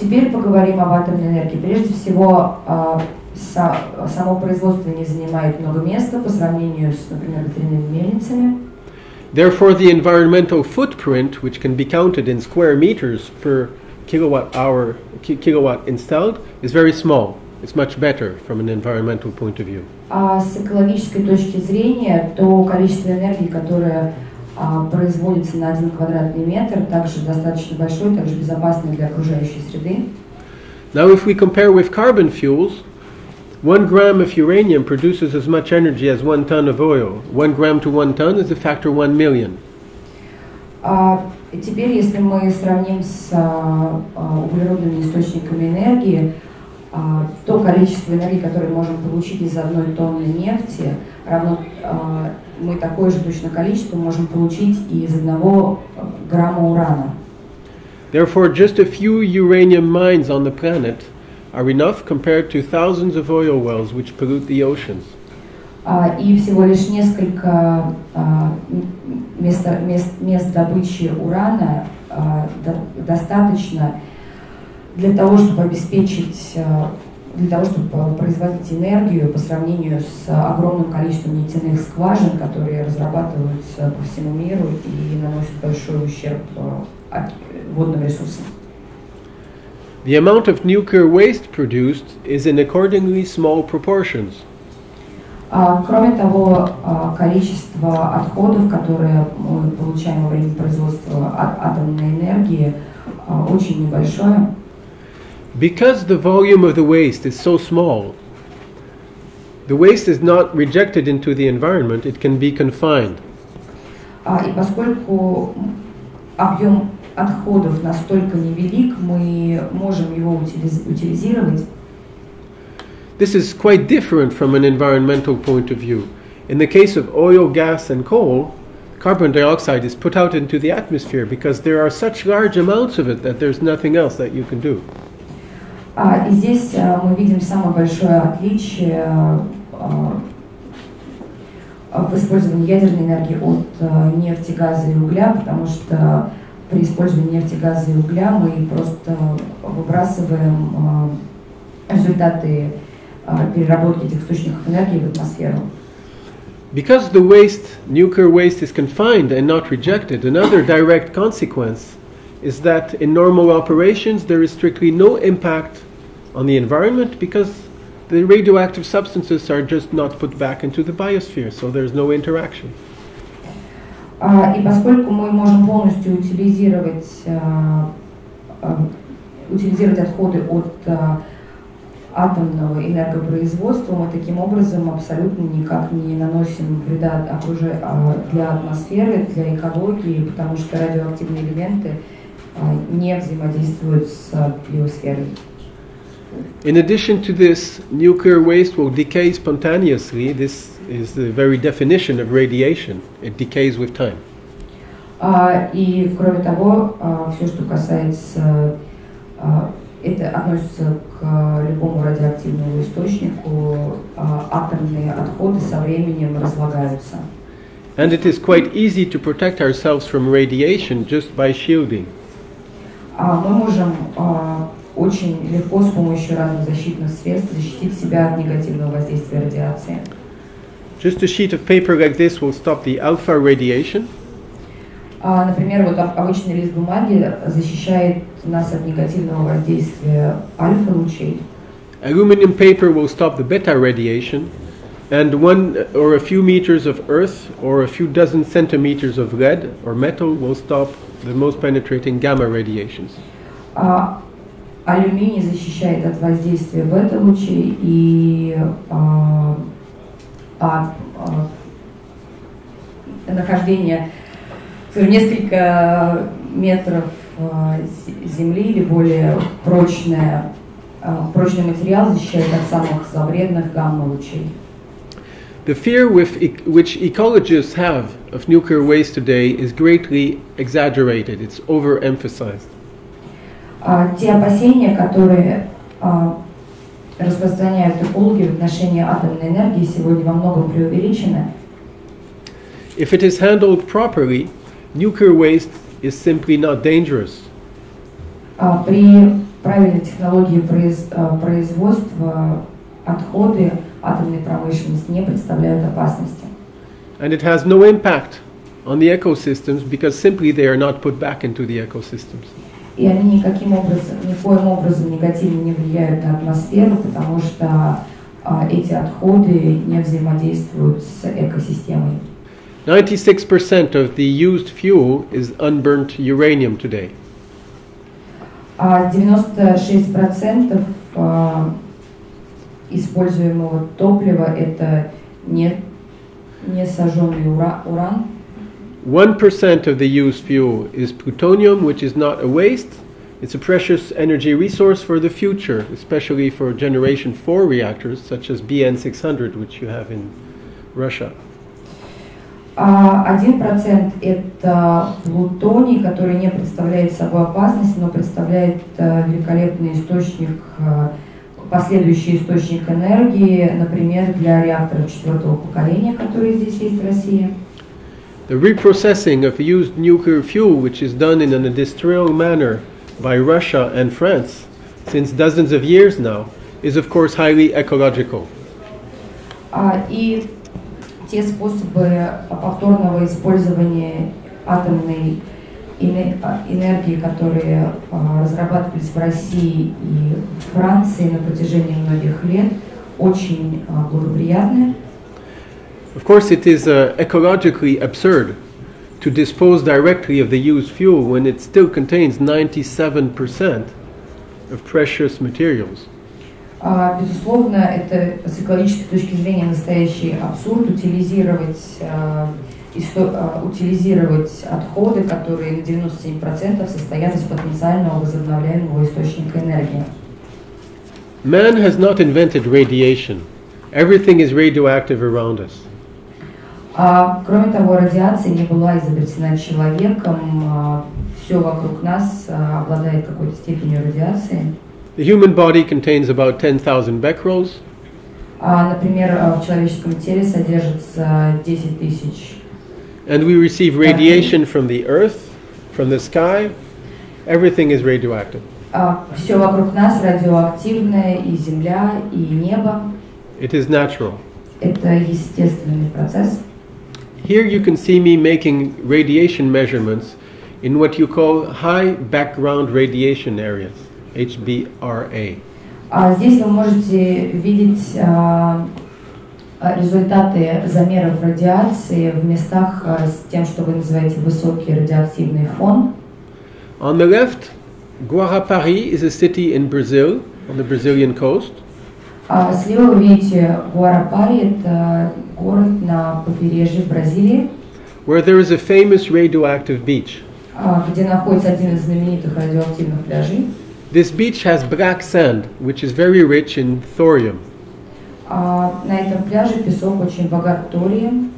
Теперь поговорим об атомной энергии. Прежде всего, само производство не занимает много места по сравнению с, например, ветряными мельницами. Therefore, the environmental footprint, which can be counted in square meters per kilowatt installed, is very small. It's much better from an environmental point of view. С экологической точки зрения, то количество энергии, которое производится на 1 квадратный метр, также достаточно большое, также безопасное для окружающей среды. Now, if we compare with carbon fuels, 1 gram of uranium produces as much energy as 1 ton of oil. 1 gram to 1 ton is a factor 1 million. Теперь, если мы сравним с углеродными источниками энергии, то количество энергии, которое мы можем получить из 1 тонны нефти, равно мы такое же точно количество можем получить и из 1 грамма урана. Therefore, just a few uranium mines on the planet are enough compared to thousands of oil wells which pollute the oceans. И всего лишь несколько мест добычи урана достаточно для того, чтобы обеспечить, для того, чтобы производить энергию по сравнению с огромным количеством нефтяных скважин, которые разрабатываются по всему миру и наносят большой ущерб водным ресурсам. The amount of nuclear waste produced is in accordingly small proportions. Кроме того, количество отходов, которые мы получаем во время производства атомной энергии, очень небольшое. Because the volume of the waste is so small, the waste is not rejected into the environment, it can be confined. И поскольку объем отходов настолько невелик, мы можем его утилизировать. This is quite different from an environmental point of view. In the case of oil, gas, and coal, carbon dioxide is put out into the atmosphere because there are such large amounts of it that there's nothing else that you can do. И здесь мы видим самое большое отличие в использовании ядерной энергии от нефти, газа и угля, потому что при использовании нефти, газа и угля мы просто выбрасываем результаты переработки этих источников энергии в атмосферу. Because the nuclear waste is confined and not rejected, another direct consequence is that in normal operations there is strictly no impact on the environment because the radioactive substances are just not put back into the biosphere, so there's no interaction. И поскольку мы можем полностью утилизировать отходы от атомного энергопроизводства, мы таким образом абсолютно никак не наносим вреда для атмосферы, для экологии, потому что радиоактивные элементы не взаимодействуют с биосферой. In addition to this, nuclear waste will decay spontaneously. This is the very definition of radiation. It decays with time. И кроме того, все, что касается, это относится к любому радиоактивному источнику, атомные отходы со временем разлагаются. And it is quite easy to protect ourselves from radiation just by shielding. Мы можем очень легко с помощью разных защитных средств защитить себя от негативного воздействия радиации. Just a sheet of paper like this will stop the alpha radiation. Например, вот обычный лист бумаги защищает нас от негативного воздействия альфа-лучей. Aluminum paper will stop the beta radiation, and 1 or a few meters of earth or a few dozen centimeters of lead or metal will stop the most penetrating gamma radiations. Алюминий защищает от воздействия бета-лучей, и нахождение несколько метров земли или более прочный материал защищает от самых зловредных гамма-лучей. The fear which ecologists have of nuclear waste today is greatly exaggerated. It's overemphasized. Те опасения, которые распространяют экологи в отношении атомной энергии, сегодня во многом преувеличены. If it is handled properly, nuclear waste is simply not dangerous. При правильной технологии производства отходы атомной промышленности не представляют опасности. And it has no impact on the ecosystems because simply they are not put back into the ecosystems. И они никоим образом негативно не влияют на атмосферу, потому что эти отходы не взаимодействуют с экосистемой. 96% of the used fuel is unburnt uranium today. 96% используемого топлива это не сожженный уран. 1% of the used fuel is plutonium, which is not a waste. It's a precious energy resource for the future, especially for Generation 4 reactors, such as BN600, which you have in Russia. 1% это плутоний, который не представляет собой опасность, но представляет великолепный источник, последующий источник энергии, например, для реакторов 4-го поколения, которые здесь есть в России. The reprocessing of used nuclear fuel, which is done in an industrial manner by Russia and France since dozens of years now, is of course highly ecological. И те способы повторного использования атомной энергии, которые разрабатывались в России и Франции на протяжении многих лет, очень благоприятны. Of course, it is ecologically absurd to dispose directly of the used fuel when it still contains 97% of precious materials. Безусловно, это с экологической точки зрения настоящий абсурд утилизировать отходы, которые на 97% состоят из потенциального возобновляемого источника энергии. Man has not invented radiation. Everything is radioactive around us. Кроме того, радиация не была изобретена человеком. Все вокруг нас обладает какой-то степенью радиации. The human body contains about 10,000 becquerels. Например, в человеческом теле содержится 10 тысяч. And we receive radiation from the earth, from the sky. Everything is radioactive. Все вокруг нас радиоактивное, и земля, и небо. It is natural. Это естественный процесс. Here you can see me making radiation measurements in what you call high background radiation areas, HBRA. Здесь вы можете видеть результаты замеров радиации в местах с тем, что вы называете высокий радиоактивный фон. On the left, Guarapari is a city in Brazil, on the Brazilian coast. Слева вы видите Гуарапари, это город на побережье Бразилии, where there is a famous radioactive beach. где находится один из знаменитых радиоактивных пляжей. This beach has black sand, which is very rich in thorium. На этом пляже песок очень богат торием.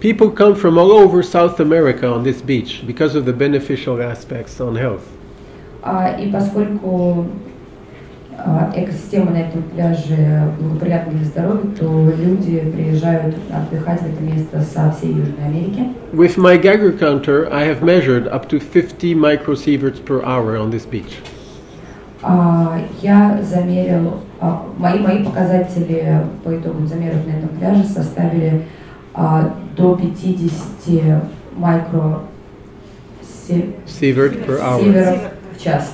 People come from all over South America on this beach because of the beneficial aspects on health. И поскольку экосистема на этом пляже благоприятна для здоровья, то люди приезжают отдыхать в это место со всей Южной Америки. With my Geiger counter, I have measured up to 50 microsieverts per hour on this beach. Я замерил, мои показатели по итогам замеров на этом пляже составили до 50 Sievert per hour. сиверов в час.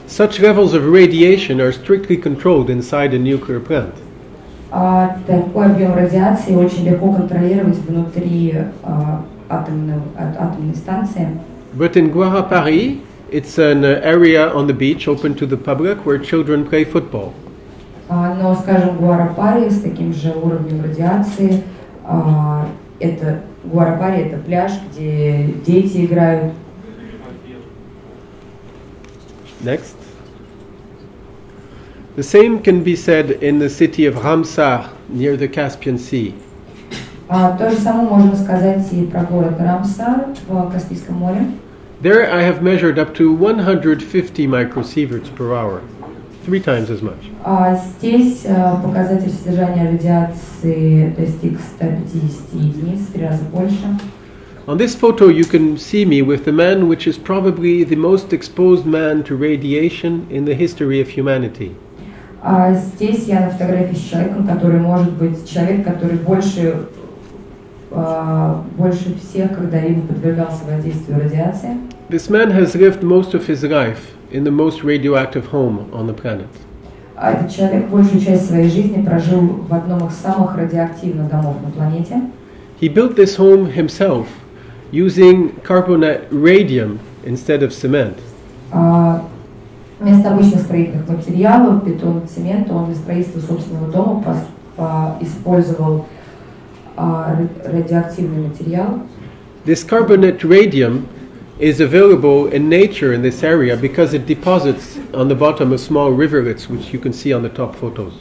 Such levels of radiation are strictly controlled inside a nuclear plant. Такой объем радиации очень легко контролировать внутри атомной станции. But in Guarapari, it's an area on the beach open to the public where children play football. Но, скажем, Гуарапари с таким же уровнем радиации, Гуарапари это пляж, где дети играют. Next. The same can be said in the city of Ramsar, near the Caspian Sea. То же самое можно сказать и про город Рамсар в Каспийском море. There I have measured up to 150 microsieverts per hour, 3 times as much. Здесь показатель содержания радиации достиг 150 единиц, в 3 раза больше. On this photo you can see me with the man which is probably the most exposed man to radiation in the history of humanity. Здесь я на фотографии с человеком, который может быть человек, который больше всех когда-либо подвергался воздействию радиации. This man has lived most of his life in the most radioactive home on the planet. Этот человек большую часть своей жизни прожил в одном из самых радиоактивных домов на планете. He built this home himself using carbonate radium instead of cement. Вместо обычных строительных материалов, бетон и цемента, он для строительства собственного дома использовал радиоактивный материал. This carbonate radium is available in nature in this area because it deposits on the bottom of small riverlets, which you can see on the top photos.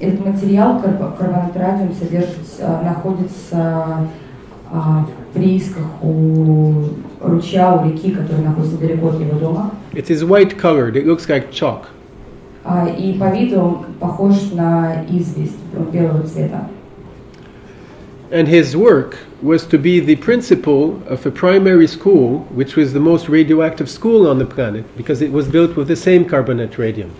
Этот материал, карбонат радиум, находится в приисках у ручья, у реки, который находится далеко от его дома. It is white colored, it looks like chalk. И по виду он похож на известь белого цвета. And his work was to be the principal of a primary school, which was the most radioactive school on the planet, because it was built with the same carbonate radium.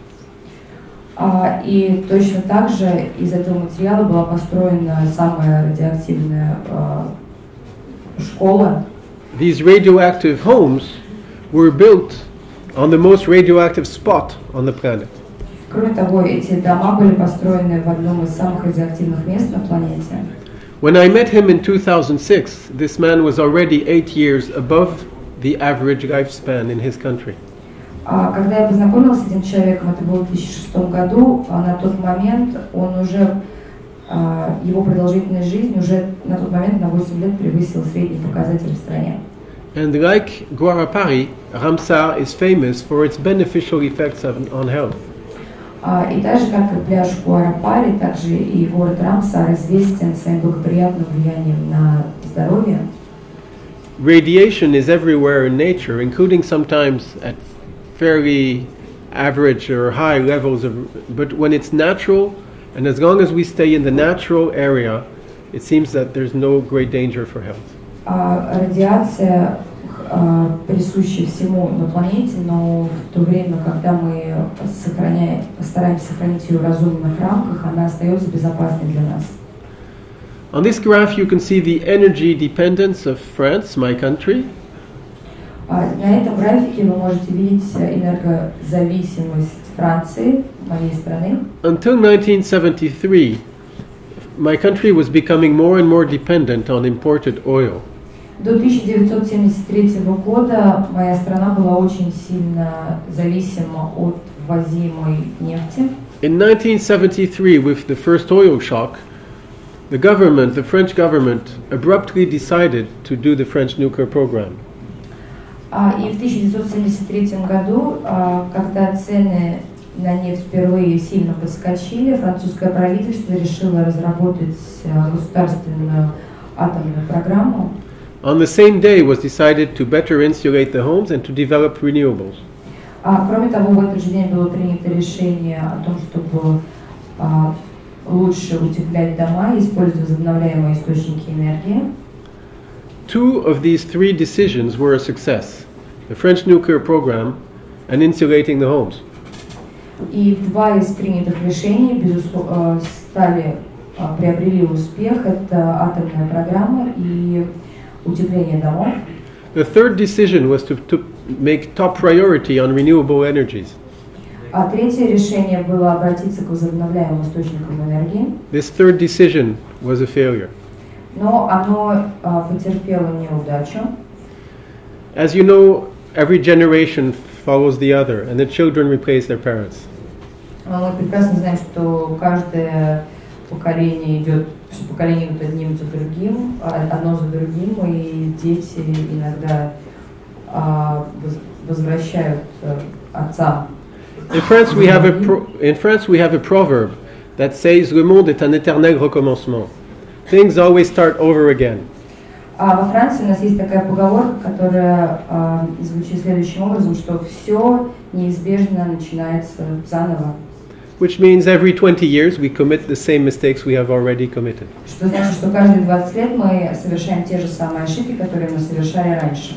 И точно так же из этого материала была построена самая радиоактивная школа. These radioactive homes were built on the most radioactive spot on the planet. Кроме того, эти дома были построены в одном из самых радиоактивных мест на планете. When I met him in 2006, this man was already 8 years above the average lifespan in his country. Когда я познакомилась с этим человеком, это было в 2006 году, на тот момент он уже, его продолжительность жизни уже на тот момент на 8 лет превысила средний показатель в стране. And like Guarapari, Ramsar is famous for its beneficial effects on health. И так же, как и пляж Гуарапари, также и город Рамсар известен своим благоприятным влиянием на здоровье. Radiation is everywhere in nature, including sometimes at fairly average or high levels but when it's natural, and as long as we stay in the natural area, it seems that there's no great danger for health. Радиация присуща всему на планете, но в то время, когда мы стараемся сохранить ее в разумных рамках, она остается безопасной для нас. On this graph you can see the energy dependence of France, my country. На этом графике вы можете видеть энергозависимость Франции, моей страны. Until 1973, my country was becoming more and more dependent on imported oil. До 1973 года моя страна была очень сильно зависима от ввозимой нефти. In 1973, with the first oil shock, the French government, abruptly decided to do the French nuclear program. И в 1973 году, когда цены на нефть впервые сильно подскочили, французское правительство решило разработать государственную атомную программу. On the same day was decided to better insulate the homes and to develop renewables. Кроме того, в этот же день было принято решение о том, чтобы лучше утеплять дома и использовать возобновляемые источники энергии. Two of these three decisions were a success: the French nuclear program and insulating the homes. И два из принятых решений, безусловно, приобрели успех. Это атомная программа и утепление домов. The third decision was to make top priority on renewable energies. Третье решение было обратиться к возобновляемым источникам энергии. This third decision was a failure. Но оно потерпело неудачу. As you know, every generation follows the other, and the children replace their parents. Мы прекрасно знаем, что каждое поколение идет одним за другим, одно за другим, и дети иногда возвращают отца. In France, we have a proverb that says "Le monde est un éternel recommencement." Things always start over again. Во Франции у нас есть такая поговорка, которая звучит следующим образом, что все неизбежно начинается заново. Which means every 20 years we commit the same mistakes we have already committed. Что значит, что каждые 20 лет мы совершаем те же самые ошибки, которые мы совершали раньше.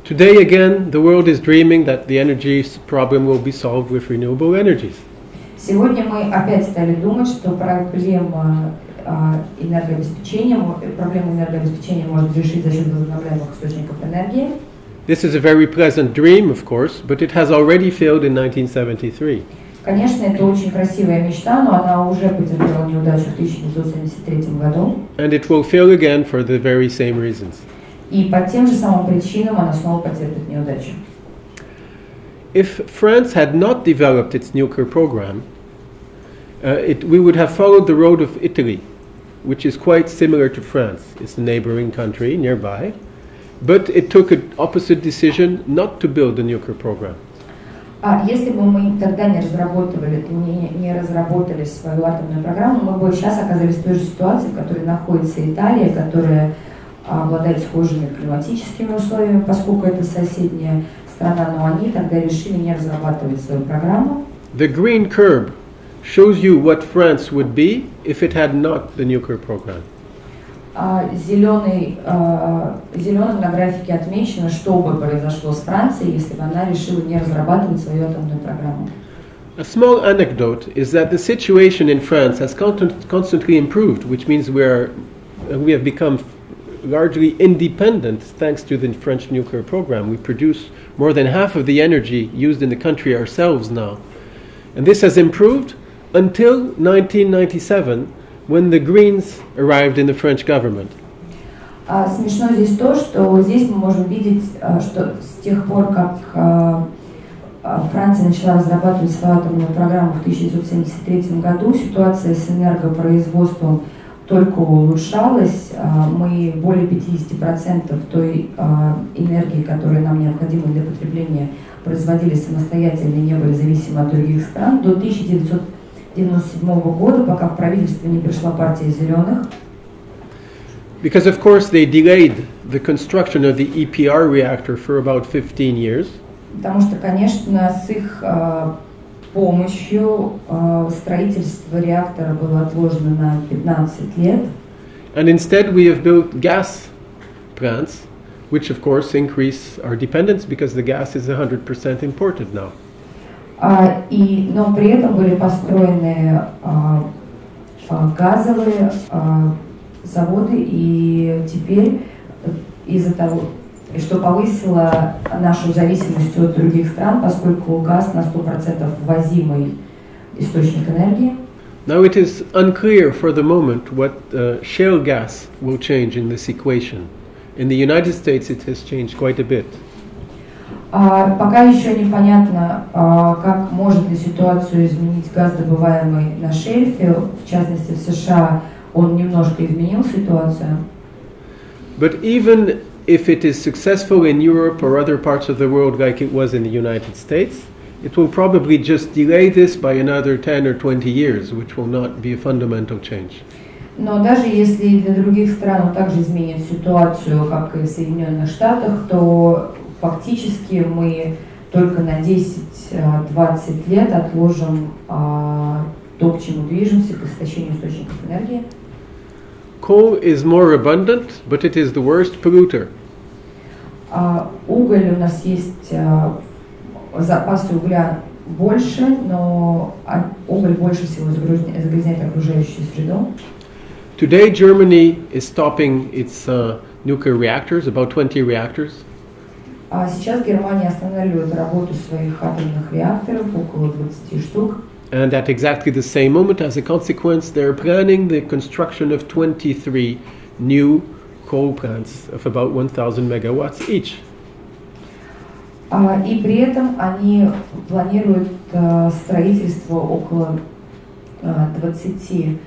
Today again, the world is dreaming that the energy problem will be solved with renewable energies. Сегодня мы опять стали думать, что проблему энергообеспечения можно решить за счет возобновляемых источников энергии. This is a very pleasant dream, of course, but it has already failed in 1973. Конечно, это очень красивая мечта, но она уже потерпела неудачу в 1973 году. And it will fail again for the very same reasons. И по тем же самым причинам она снова потерпит неудачу. If France had not developed its nuclear program, we would have followed the road of Italy, which is quite similar to France. It's a neighboring country nearby, but it took an opposite decision not to build a nuclear program. Если бы мы тогда не разработали свою атомную программу, мы бы сейчас оказались в той же ситуации, в которой находится Италия, которая обладает схожими климатическими условиями, поскольку это соседняя страна, но они тогда решили не разрабатывать свою программу. The green curve shows you what France would be if it had not the nuclear program. Зеленым на графике отмечено, что бы произошло с Францией, если бы она решила не разрабатывать свою атомную программу. A small anecdote is that the situation in France has constantly improved, which means we have become largely independent thanks to the French nuclear program. We produce more than half of the energy used in the country ourselves now. And this has improved until 1997, when the Greens arrived in the French government. Смешно здесь то, что здесь мы можем видеть, что с тех пор, как Франция начала разрабатывать свою атомную программу в 1973 году, ситуация с энергопроизводством только улучшалась. Мы более 50% той энергии, которая нам необходима для потребления, производили самостоятельно и не были зависимы от других стран. До 1997 года, пока в правительство не пришла партия зеленых. Because of course they delayed the construction of the EPR reactor for about 15 years. Потому что, конечно, с их помощью строительство реактора было отложено на 15 лет. And instead we have built gas plants, which of course increase our dependence because the gas is 100% imported now. Но при этом были построены газовые заводы, и теперь из-за того, и что повысило нашу зависимость от других стран, поскольку газ на 100% ввозимый источник энергии. Now it is unclear for the moment what shale gas will change in this equation. In the United States it has changed quite a bit. Пока еще непонятно, как может ли ситуацию изменить газ, добываемый на шельфе. В частности, в США он немножко изменил ситуацию. But even if it is successful in Europe or other parts of the world like it was in the United States, it will probably just delay this by another 10 or 20 years, which will not be a fundamental change. Но даже если для других стран он также изменит ситуацию, как и в Соединенных Штатах, то фактически мы только на 10-20 лет отложим то, к чему движемся, к истощению источников энергии. Coal is more abundant, but it is the worst polluter. Уголь у нас есть, запасы угля больше, но уголь больше всего загрязняет окружающую среду. Today Germany is stopping its nuclear reactors, about 20 reactors. Сейчас Германия останавливает работу своих атомных реакторов, около 20 штук. And at exactly the same moment, as a consequence, they're planning the construction of 23 new coal plants of about 1,000 megawatts each. И при этом они планируют строительство около 20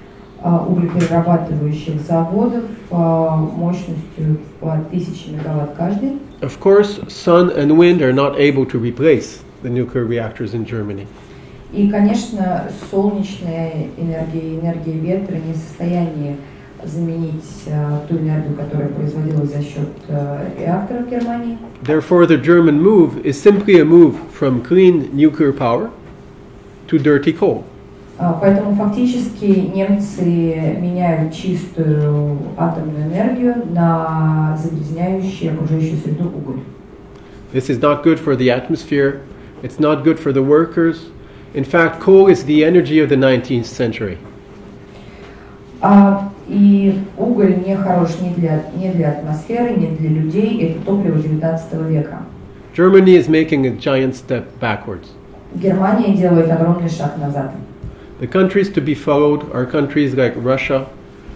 углеперерабатывающих заводов мощностью по 1000 мегаватт каждый. Of course, sun and wind are not able to replace the nuclear reactors in Germany. И, конечно, солнечная энергия и энергия ветра не в состоянии заменить ту энергию, которая производилась за счет реакторов Германии. Therefore, the German move is simply a move from clean nuclear power to dirty coal. Поэтому фактически немцы меняют чистую атомную энергию на загрязняющий окружающую среду уголь. This is not good for the atmosphere. It's not good for the workers. In fact, coal is the energy of the 19th century. И уголь не хорош ни для атмосферы, ни для людей. Это топливо 19 века. Germany is making a giant step backwards. Германия делает огромный шаг назад. The countries to be followed are countries like Russia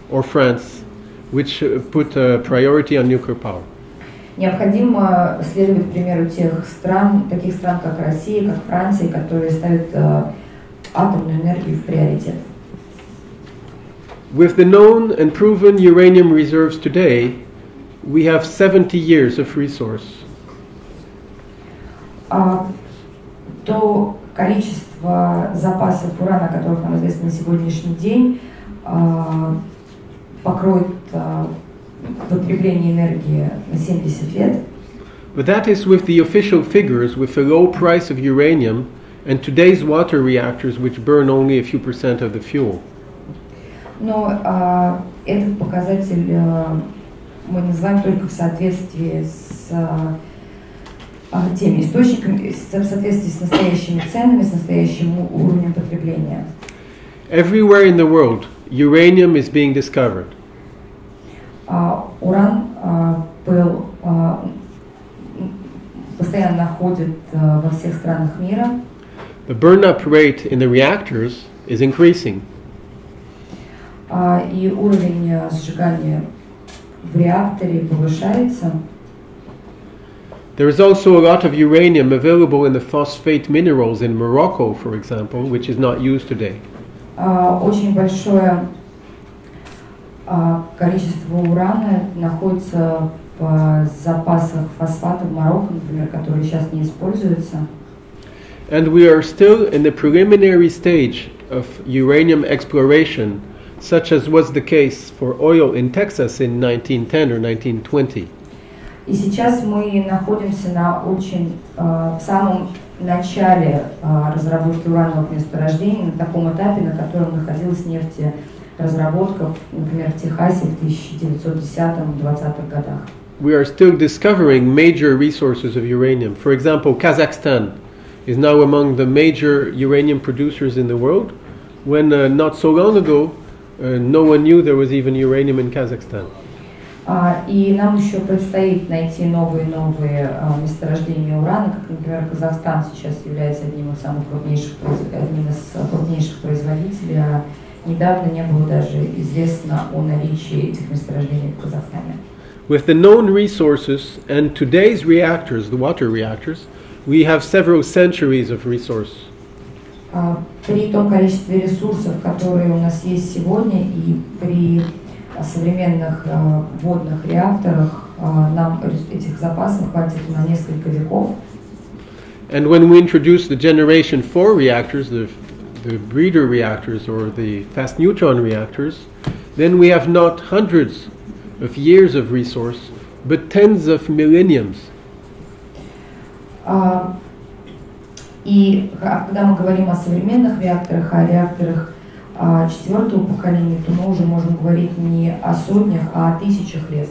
or France, which put a priority on nuclear power. Необходимо следовать примеру таких стран, как Россия, как Франция, которые ставят атомную энергию в приоритет. With the known and proven uranium reserves today, we have 70 years of resource. То количество запасов урана, которых нам известно на сегодняшний день, покроет потребление энергии на 70 лет. But that is with the official figures, with the low price of uranium and today's water reactors, which burn only a few % of the fuel. Но этот показатель мы называем только в соответствии с теми источниками, в соответствии с настоящими ценами, с настоящим уровнем потребления. Everywhere in the world, uranium is being discovered. Уран был постоянно находят во всех странах мира. The burn-up rate in the reactors is increasing. И уровень сжигания в реакторе повышается. There is also a lot of uranium available in the phosphate minerals in Morocco, for example, which is not used today. Очень большое количество урана находится в запасах фосфата в Марокко, например, которые сейчас не используются. And we are still in the preliminary stage of uranium exploration, such as was the case for oil in Texas in 1910 or 1920. И сейчас мы находимся в самом начале разработки урановых месторождений, на таком этапе, на котором находилась нефтеразработка, например, в Техасе в 1910-20-х годах. We are still discovering major resources of uranium. For example, Kazakhstan is now among the major uranium producers in the world, when not so long ago, no one knew there was even uranium in Kazakhstan. И нам еще предстоит найти новые месторождения урана, как, например, Казахстан сейчас является одним из крупнейших производителей, а недавно не было даже известно о наличии этих месторождений в Казахстане. With the known resources and today's reactors, the water reactors, we have several centuries of resource. При том количестве ресурсов, которые у нас есть сегодня, и при современных водных реакторах нам этих запасов хватит на несколько веков. And when we introduce the generation 4 reactors, the breeder reactors or the fast neutron reactors, then we have not hundreds of years of resource, but tens of millenniums. И когда мы говорим о современных реакторах, о реакторах четвертого поколения, то мы уже можем говорить не о сотнях, а о тысячах лет.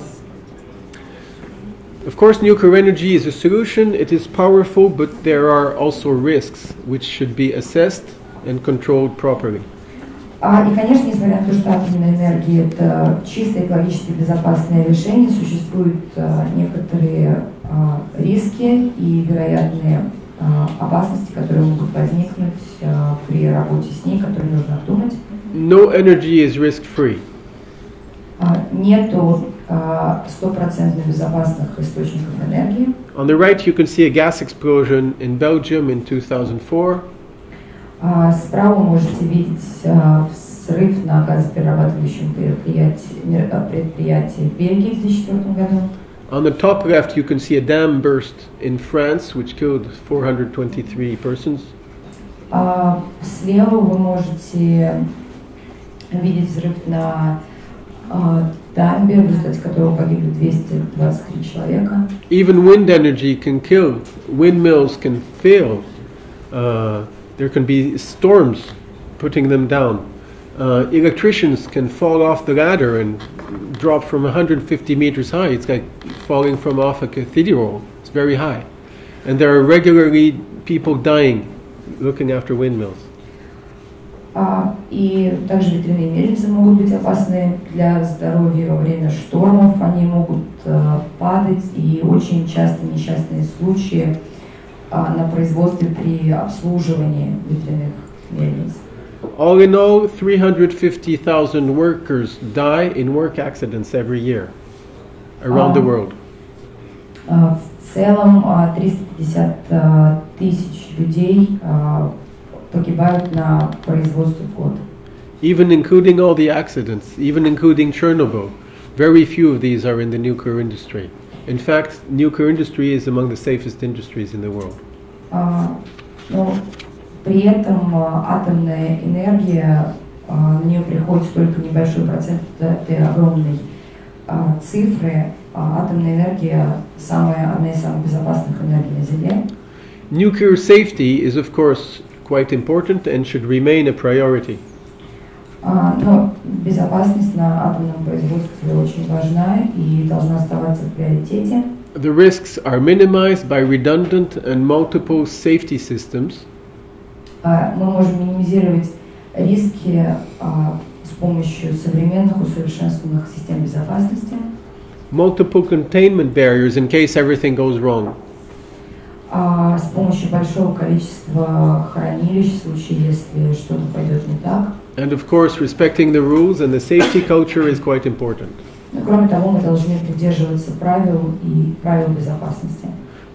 Of course, nuclear energy is a solution. It is powerful, but there are also risks which should be assessed and controlled properly. И, конечно, несмотря на то, что атомная энергия – это чистое экологически безопасное решение, существуют некоторые риски и вероятные опасности, которые могут возникнуть при работе с ней, которые нужно обдумать. No energy is risk-free. Нету стопроцентно безопасных источников энергии. On the right, you can see a gas explosion in Belgium in 2004. Справа вы можете видеть взрыв на газоперерабатывающем предприятии в Бельгии в 2004 году. On the top left, you can see a dam burst in France, which killed 423 persons. Слева вы можете видеть взрыв на дамбе, в результате которого погибли 223 человека. Even wind energy can kill. Windmills can fail. There can be storms putting them down. Electricians can fall off the ladder and drop from 150 meters high. It's like falling from off a cathedral. It's very high. And there are regularly people dying looking after windmills. И также ветряные мельницы могут быть опасны для здоровья во время штормов. Они могут падать, и очень часто несчастные случаи на производстве при обслуживании ветряных мельниц. All in all, 350,000 workers die in work accidents every year around the world. В целом 350 тысяч людей погибают на производстве в год. Even including all the accidents, even including Chernobyl, very few of these are in the nuclear industry. In fact, nuclear industry is among the safest industries in the world. Но при этом атомная энергия, на нее приходит только небольшой процент этой огромной цифры. Атомная энергия одна из самых безопасных энергий на Земле. Nuclear safety is, of course, quite important and should remain a priority. Но безопасность на атомном производстве очень важна и должна оставаться в приоритете. The risks are minimized by redundant and multiple safety systems. Мы можем минимизировать риски с помощью современных усовершенствованных систем безопасности. Multiple containment barriers in case everything goes wrong. С помощью большого количества хранилищ в случае, если что-то пойдет не так. And of course, respecting the rules and the safety culture is quite important. Но кроме того, мы должны придерживаться правил и правил безопасности.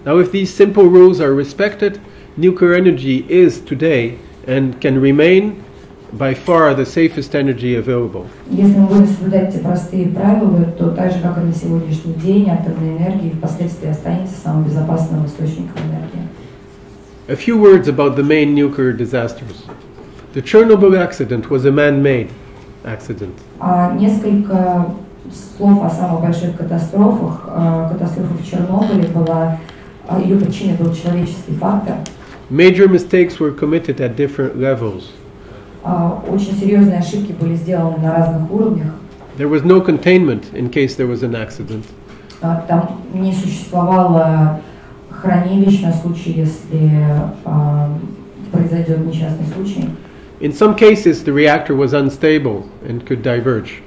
Now, if these simple rules are respected, nuclear energy is today and can remain by far the safest energy available. Если мы будем соблюдать эти простые правила, то так же, как и на сегодняшний день, атомная энергия впоследствии останется самым безопасным источником энергии. A few words about the main nuclear disasters. The Chernobyl accident was a man-made accident. Несколько слов о самых больших катастрофах. Катастрофа в Чернобыле ее причиной был человеческий фактор. Major mistakes were committed at different levels. Очень серьезные ошибки были сделаны на разных уровнях. There was no containment in case there was an accident. Там не существовало хранилищ на случай, если произойдет несчастный случай. In some cases, the reactor was unstable and could diverge.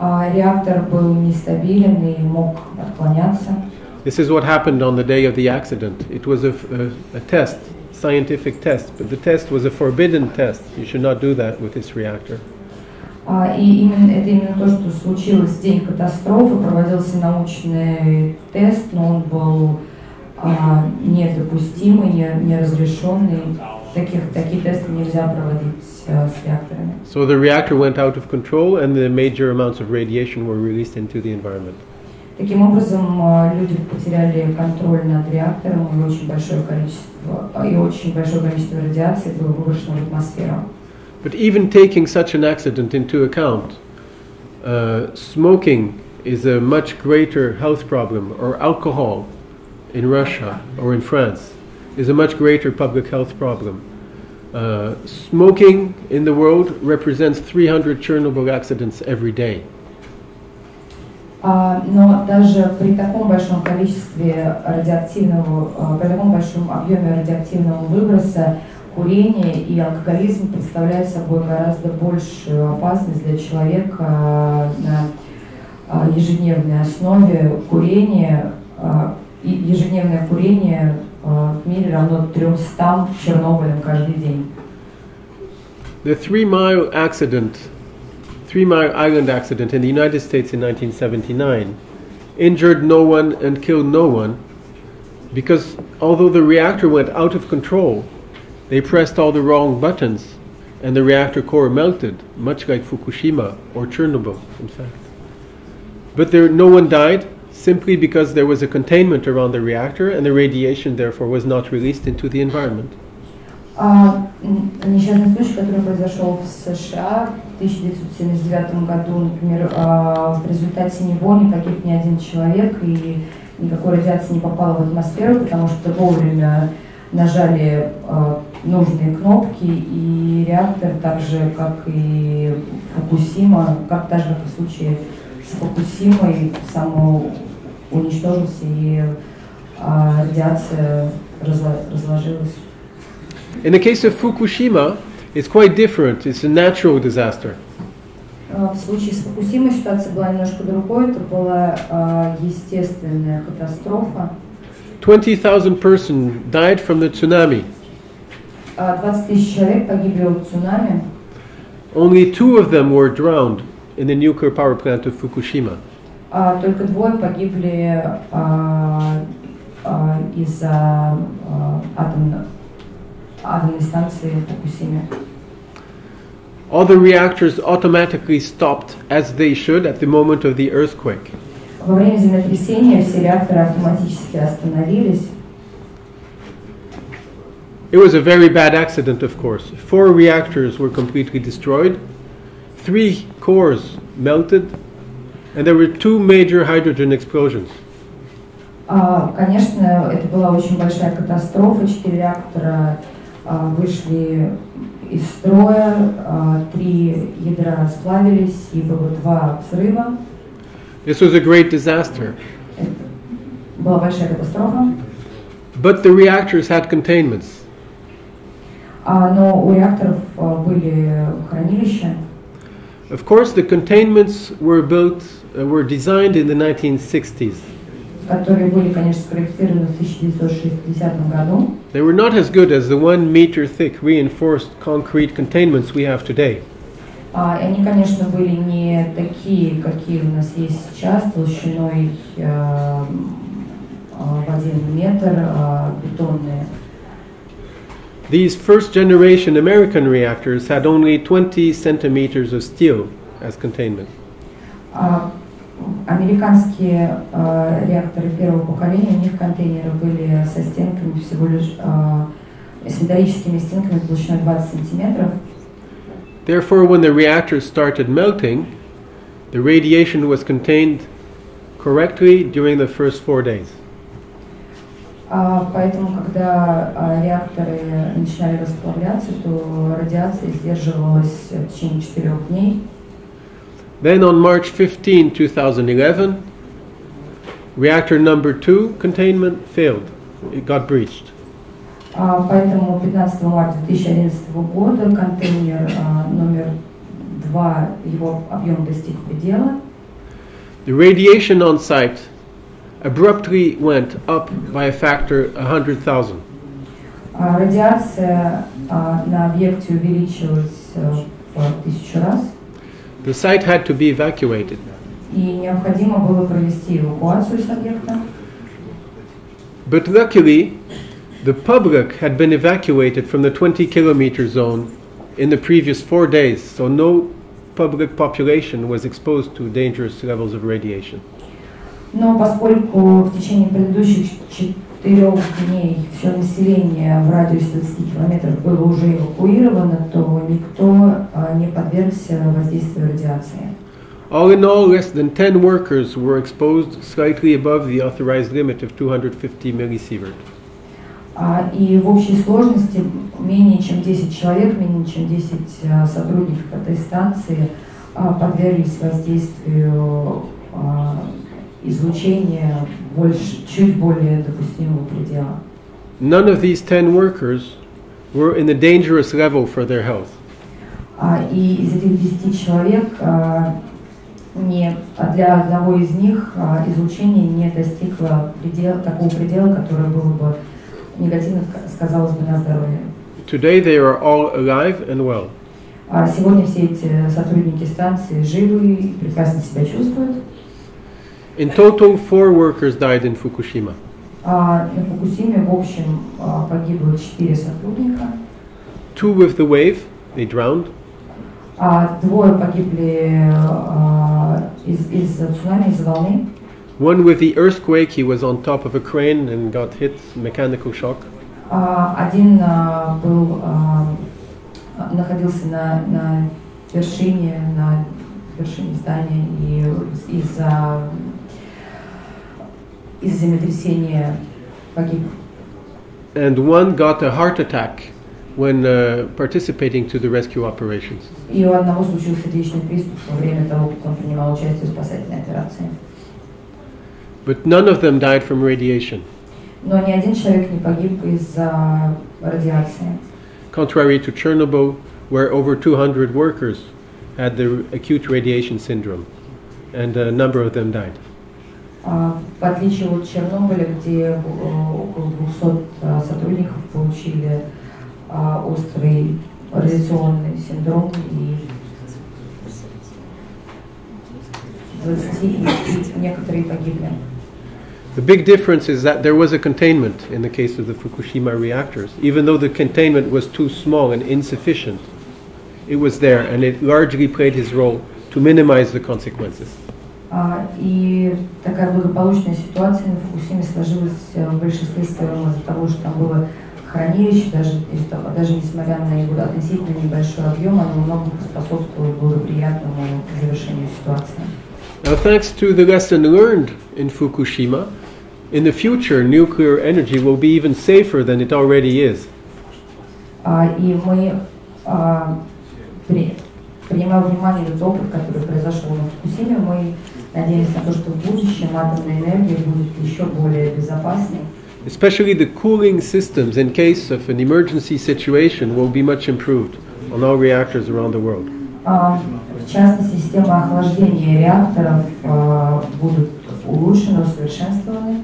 Реактор был нестабилен и мог отклоняться. This is what happened on the day of the accident. It was a test, scientific test, but the test was a forbidden test. You should not do that with this reactor. И это именно то, что случилось в день катастрофы. Проводился научный тест, но он был недопустимый, неразрешенный. Такие тесты нельзя проводить с реакторами. So the reactor went out of control, and the major amounts of radiation were released into the environment. Таким образом, люди потеряли контроль над реактором, и очень большое количество радиации было выброшено в атмосферу. But even taking such an accident into account, smoking is a much greater health problem, or alcohol in Russia or in France is a much greater public health problem. Smoking in the world represents 300 Chernobyl accidents every day. Но даже при таком большом количестве радиоактивного, при таком большом объеме радиоактивного выброса, курение и алкоголизм представляют собой гораздо большую опасность для человека на ежедневной основе. Ежедневное курение в мире равно 300 Чернобылям каждый день. The 3 Mile Island accident in the United States in 1979 injured no one and killed no one because although the reactor went out of control, they pressed all the wrong buttons and the reactor core melted, much like Fukushima or Chernobyl, in fact. But no one died simply because there was a containment around the reactor and the radiation therefore was not released into the environment. Несчастный случай, который произошел в США в 1979 году, например, в результате него не погиб ни один человек и никакой радиации не попало в атмосферу, потому что вовремя нажали нужные кнопки, и реактор, так же как и Фукусима, так же как и в случае с Фукусимой, самоуничтожился и радиация разложилась. In the case of Fukushima, it's quite different. It's a natural disaster. В случае с Фукусимой ситуация была немножко другой. Это была естественная катастрофа. 20,000 persons died from the tsunami. 20 тысяч человек погибли от цунами. Only 2 of them were drowned in the nuclear power plant of Fukushima. Только 2 погибли из-за атомной станции в Фукусиме. All the reactors automatically stopped as they should at the moment of the earthquake. Во время землетрясения все реакторы автоматически остановились. It was a very bad accident, of course. 4 reactors were completely destroyed, 3 cores melted, and there were 2 major hydrogen explosions. Конечно, это была очень большая катастрофа. 4 реактора вышли из строя, 3 ядра расплавились, и было 2 взрыва. This was a great disaster. Это была большая катастрофа. But the reactors had containments. Но у реакторов были хранилища. Of course, the containments were designed in the 1960s. Которые были, конечно, спроектированы в 1960 году. They were not as good as the 1 meter thick reinforced concrete containments we have today. Они, конечно, были не такие, какие у нас есть сейчас, толщиной в 1 метр, бетонные. These first generation American reactors had only 20 centimeters of steel as containment. Американские реакторы первого поколения, у них контейнеры были со стенками всего лишь с металлическими стенками толщиной 20 сантиметров. Therefore, when the reactors started melting, the radiation was contained correctly during the first 4 days. Поэтому, когда реакторы начинали расплавляться, то радиация сдерживалась в течение 4 дней. Then on March 15, 2011, reactor number 2 containment failed. It got breached. Поэтому 15 марта 2011 года контейнер номер 2, его объем достиг предела. The radiation on site abruptly went up by a factor 100,000. Радиация на объекте увеличилась в 1000 раз. The site had to be evacuated. И необходимо было провести эвакуацию с объекта. But luckily, the public had been evacuated from the 20-kilometer zone in the previous 4 days, so no public population was exposed to dangerous levels of radiation. Но поскольку в течение предыдущих 4 дней все население в радиусе 20 километров было уже эвакуировано, то никто не подвергся воздействию радиации. All in all, less than 10 workers were exposed slightly above the authorized limit of 250 millisievert. И в общей сложности менее чем 10 человек, менее чем 10 сотрудников этой станции подверглись воздействию излучения чуть более допустимого предела. None of these 10 workers were in a dangerous level for their health. И из этих 10 человек для одного из них излучение не достигло такого предела, который было бы негативно сказалось бы на здоровье. Today they are all alive and well. Сегодня все эти сотрудники станции живы и прекрасно себя чувствуют. In total, 4 workers died in Fukushima. На Фукусиме в общем погибло 4 сотрудника. 2 with the wave, they drowned. 2 погибли из-за цунами, из-за волны. 1 with the earthquake, he was on top of a crane and got hit, mechanical shock. Один находился на вершине здания и из-за землетрясения погиб. And 1 got a heart attack when participating to the rescue operations. И у одного случился сердечный приступ во время того, как он принимал участие в спасательной операции. But none of them died from radiation. Но ни один человек не погиб из-за радиации. Contrary to Chernobyl, where over 200 workers had the acute radiation syndrome, and a number of them died. В отличие от Чернобыля, где около 200 сотрудников получили острый радиационный синдром, и 20 и некоторые погибли. The big difference is that there was a containment in the case of the Fukushima reactors. Even though the containment was too small and insufficient, it was there, and it largely played its role to minimize the consequences. И такая благополучная ситуация на Фукусиме сложилась в большинстве своем из-за того, что там было хранилище, даже несмотря на его относительно небольшой объем, оно много способствовало благоприятному завершению ситуации. Now, thanks to the lesson learned in Fukushima, in the future, nuclear energy will be even safer than it already is. И мы, принимая во внимание этот опыт, который произошел на Фукусиме, мы надеемся на то, что в будущем атомная энергия будет еще более безопасной. Especially the cooling systems in case of an emergency situation will be much improved on all reactors around the world. В частности, системы охлаждения реакторов будут улучшены, усовершенствованы.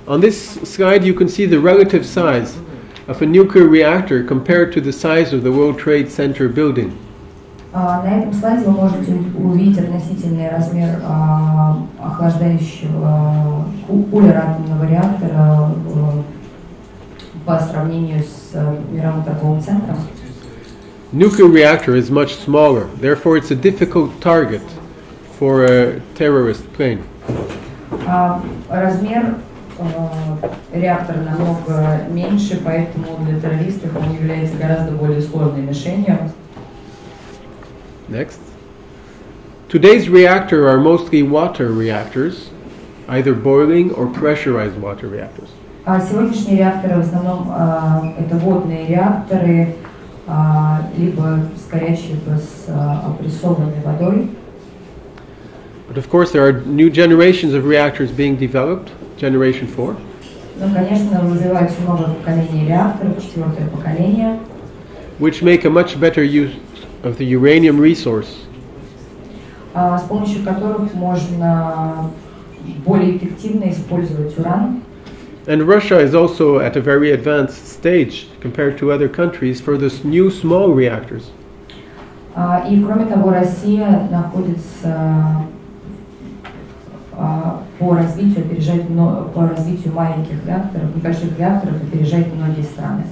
On this slide you can see the relative size of a nuclear reactor compared to the size of the World Trade Center building. На этом слайде вы можете увидеть относительный размер охлаждающего кулера атомного реактора по сравнению с мировым торговым центром. Nuclear reactor is much smaller, therefore it's a difficult target for a terrorist plane. Размер реактора намного меньше, поэтому для террористов он является гораздо более сложной мишенью. Next. Today's reactor are mostly water reactors, either boiling or pressurized water reactors. Сегодняшние реакторы в основном это водные реакторы, либо с горячей, либо с опрессованной водой. But of course there are new generations of reactors being developed, generation 4. Ну, конечно, развивается новое поколение реакторов, 4-е поколение, which make a much better use of the uranium resource. с помощью которых можно более эффективно использовать уран. And Russia is also at a very advanced stage compared to other countries for this new small reactors. И кроме того, Россия находится по развитию маленьких реакторов, небольших реакторов, опережает многие страны.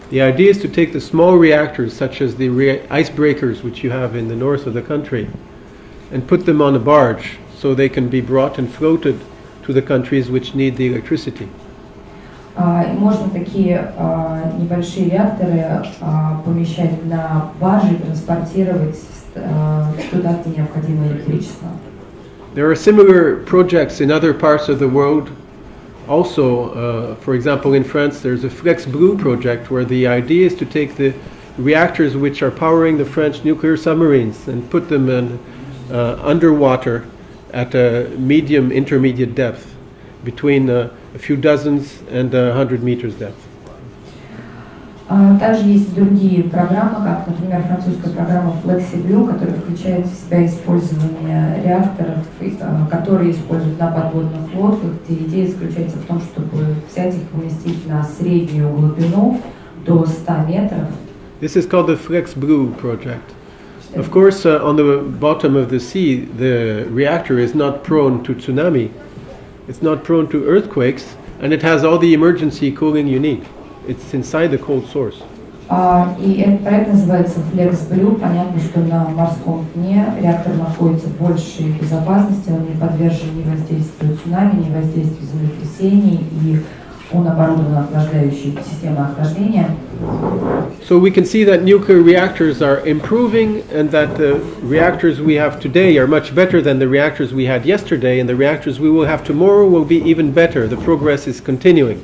The idea is to take the small reactors, such as the icebreakers which you have in the north of the country, and put them on a barge so they can be brought and floated to the countries which need the electricity. Можно такие небольшие реакторы помещать на баржи и транспортировать туда, где необходимо электричество. There are similar projects in other parts of the world. Also, for example, in France, there's a Flex Blue project where the idea is to take the reactors which are powering the French nuclear submarines and put them in underwater at a medium intermediate depth, between a few dozens and 100 meters depth. Также есть другие программы, как, например, французская программа FlexiBlue, которая включает в себя использование реакторов, которые используют на подводных лодках, где идея заключается в том, чтобы взять их и поместить на среднюю глубину до 100 метров. This is called the FlexBlue project. Of course, on the bottom of the sea, the reactor is not prone to tsunami, it's not prone to earthquakes, and it has all the emergency cooling you need. It's inside the cold source. И этот проект называется FlexBlue. Понятно, что на морском дне реактор находится в большей безопасности, он не подвержен ни воздействию цунами, ни воздействию землетрясений, и он оборудован охлаждающей системой охлаждения. So we can see that nuclear reactors are improving, and that the reactors we have today are much better than the reactors we had yesterday, and the reactors we will have tomorrow will be even better. The progress is continuing.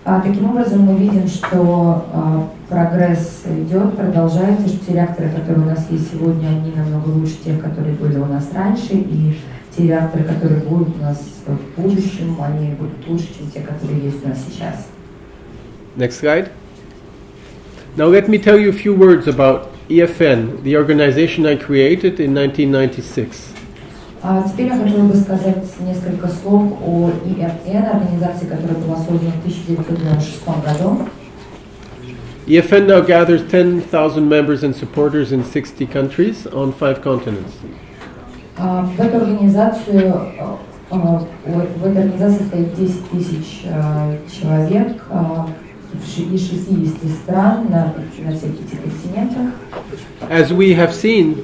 Таким образом, мы видим, что прогресс идет, продолжается, что те реакторы, которые у нас есть сегодня, они намного лучше тех, которые были у нас раньше, и те реакторы, которые будут у нас в будущем, они будут лучше, чем те, которые есть у нас сейчас. Next slide. Now let me tell you a few words about EFN, the organization I created in 1996. Теперь я хотела бы сказать несколько слов о EFN, организации, которая была создана в 1996 году. EFN now gathers 10,000 members and supporters in 60 countries on 5 continents. В этой организации стоит 10 тысяч человек из 60 стран на всех 5 континентах. As we have seen,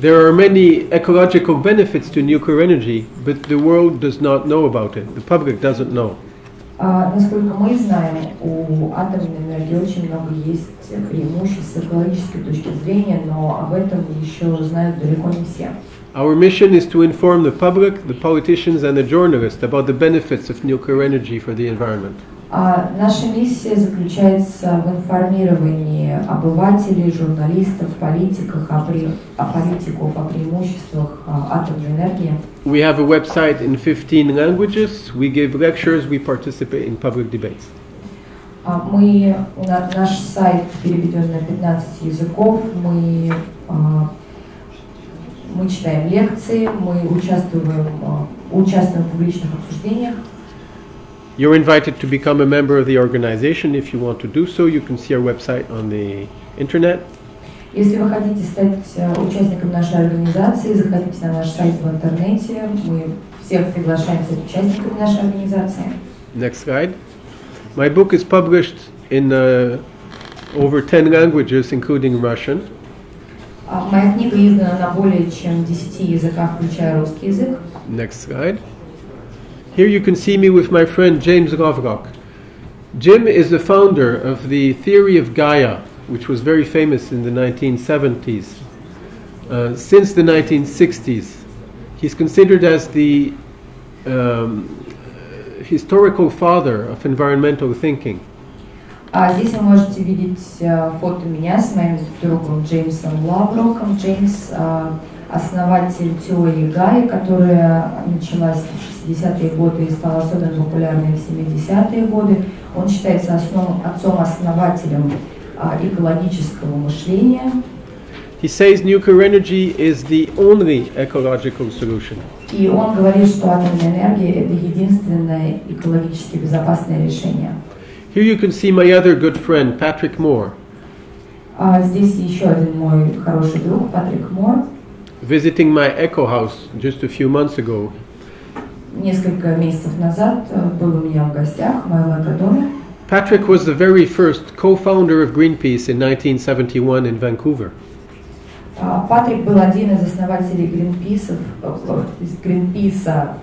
there are many ecological benefits to nuclear energy, but the world does not know about it. The public doesn't know. Насколько мы знаем, у атомной энергии очень много есть преимуществ с экологической точки зрения, но об этом еще знают далеко не все. Our mission is to inform the public, the politicians and the journalists about the benefits of nuclear energy for the environment. Наша миссия заключается в информировании обывателей, журналистов, политиков о преимуществах атомной энергии. We have a website in 15 languages. We give lectures. We participate in public debates. Наш сайт переведен на 15 языков. Мы читаем лекции, мы участвуем в публичных обсуждениях. You're invited to become a member of the organization. If you want to do so, you can see our website on the internet. Если вы хотите стать участником нашей организации, заходите на наш сайт в интернете. Мы всех приглашаем стать участниками нашей организации. Next slide. My book is published in over 10 languages, including Russian. Моя книга издана на более чем 10 языках, включая русский язык. Next slide. Here you can see me with my friend James Lovelock. Jim is the founder of the theory of Gaia, which was very famous in the 1970s. Since the 1960s, he's considered as the historical father of environmental thinking. Здесь вы можете видеть фото меня с моим другом Джеймсом Лавроком. Джеймс основатель теории Гаи, которая началась в 60-е годы и стала особенно популярной в 70-е годы. Он считается отцом-основателем экологического мышления. He says nuclear energy is the only ecological solution. И он говорит, что атомная энергия – это единственное экологически безопасное решение. Here you can see my other good friend, Patrick Moore, Здесь еще один мой хороший друг, Патрик Мор, visiting my eco house just a few months ago. несколько месяцев назад был у меня в гостях в моем экодоме. Patrick was the very first co-founder of Greenpeace in 1971 in Vancouver. Патрик был один из основателей Гринписа в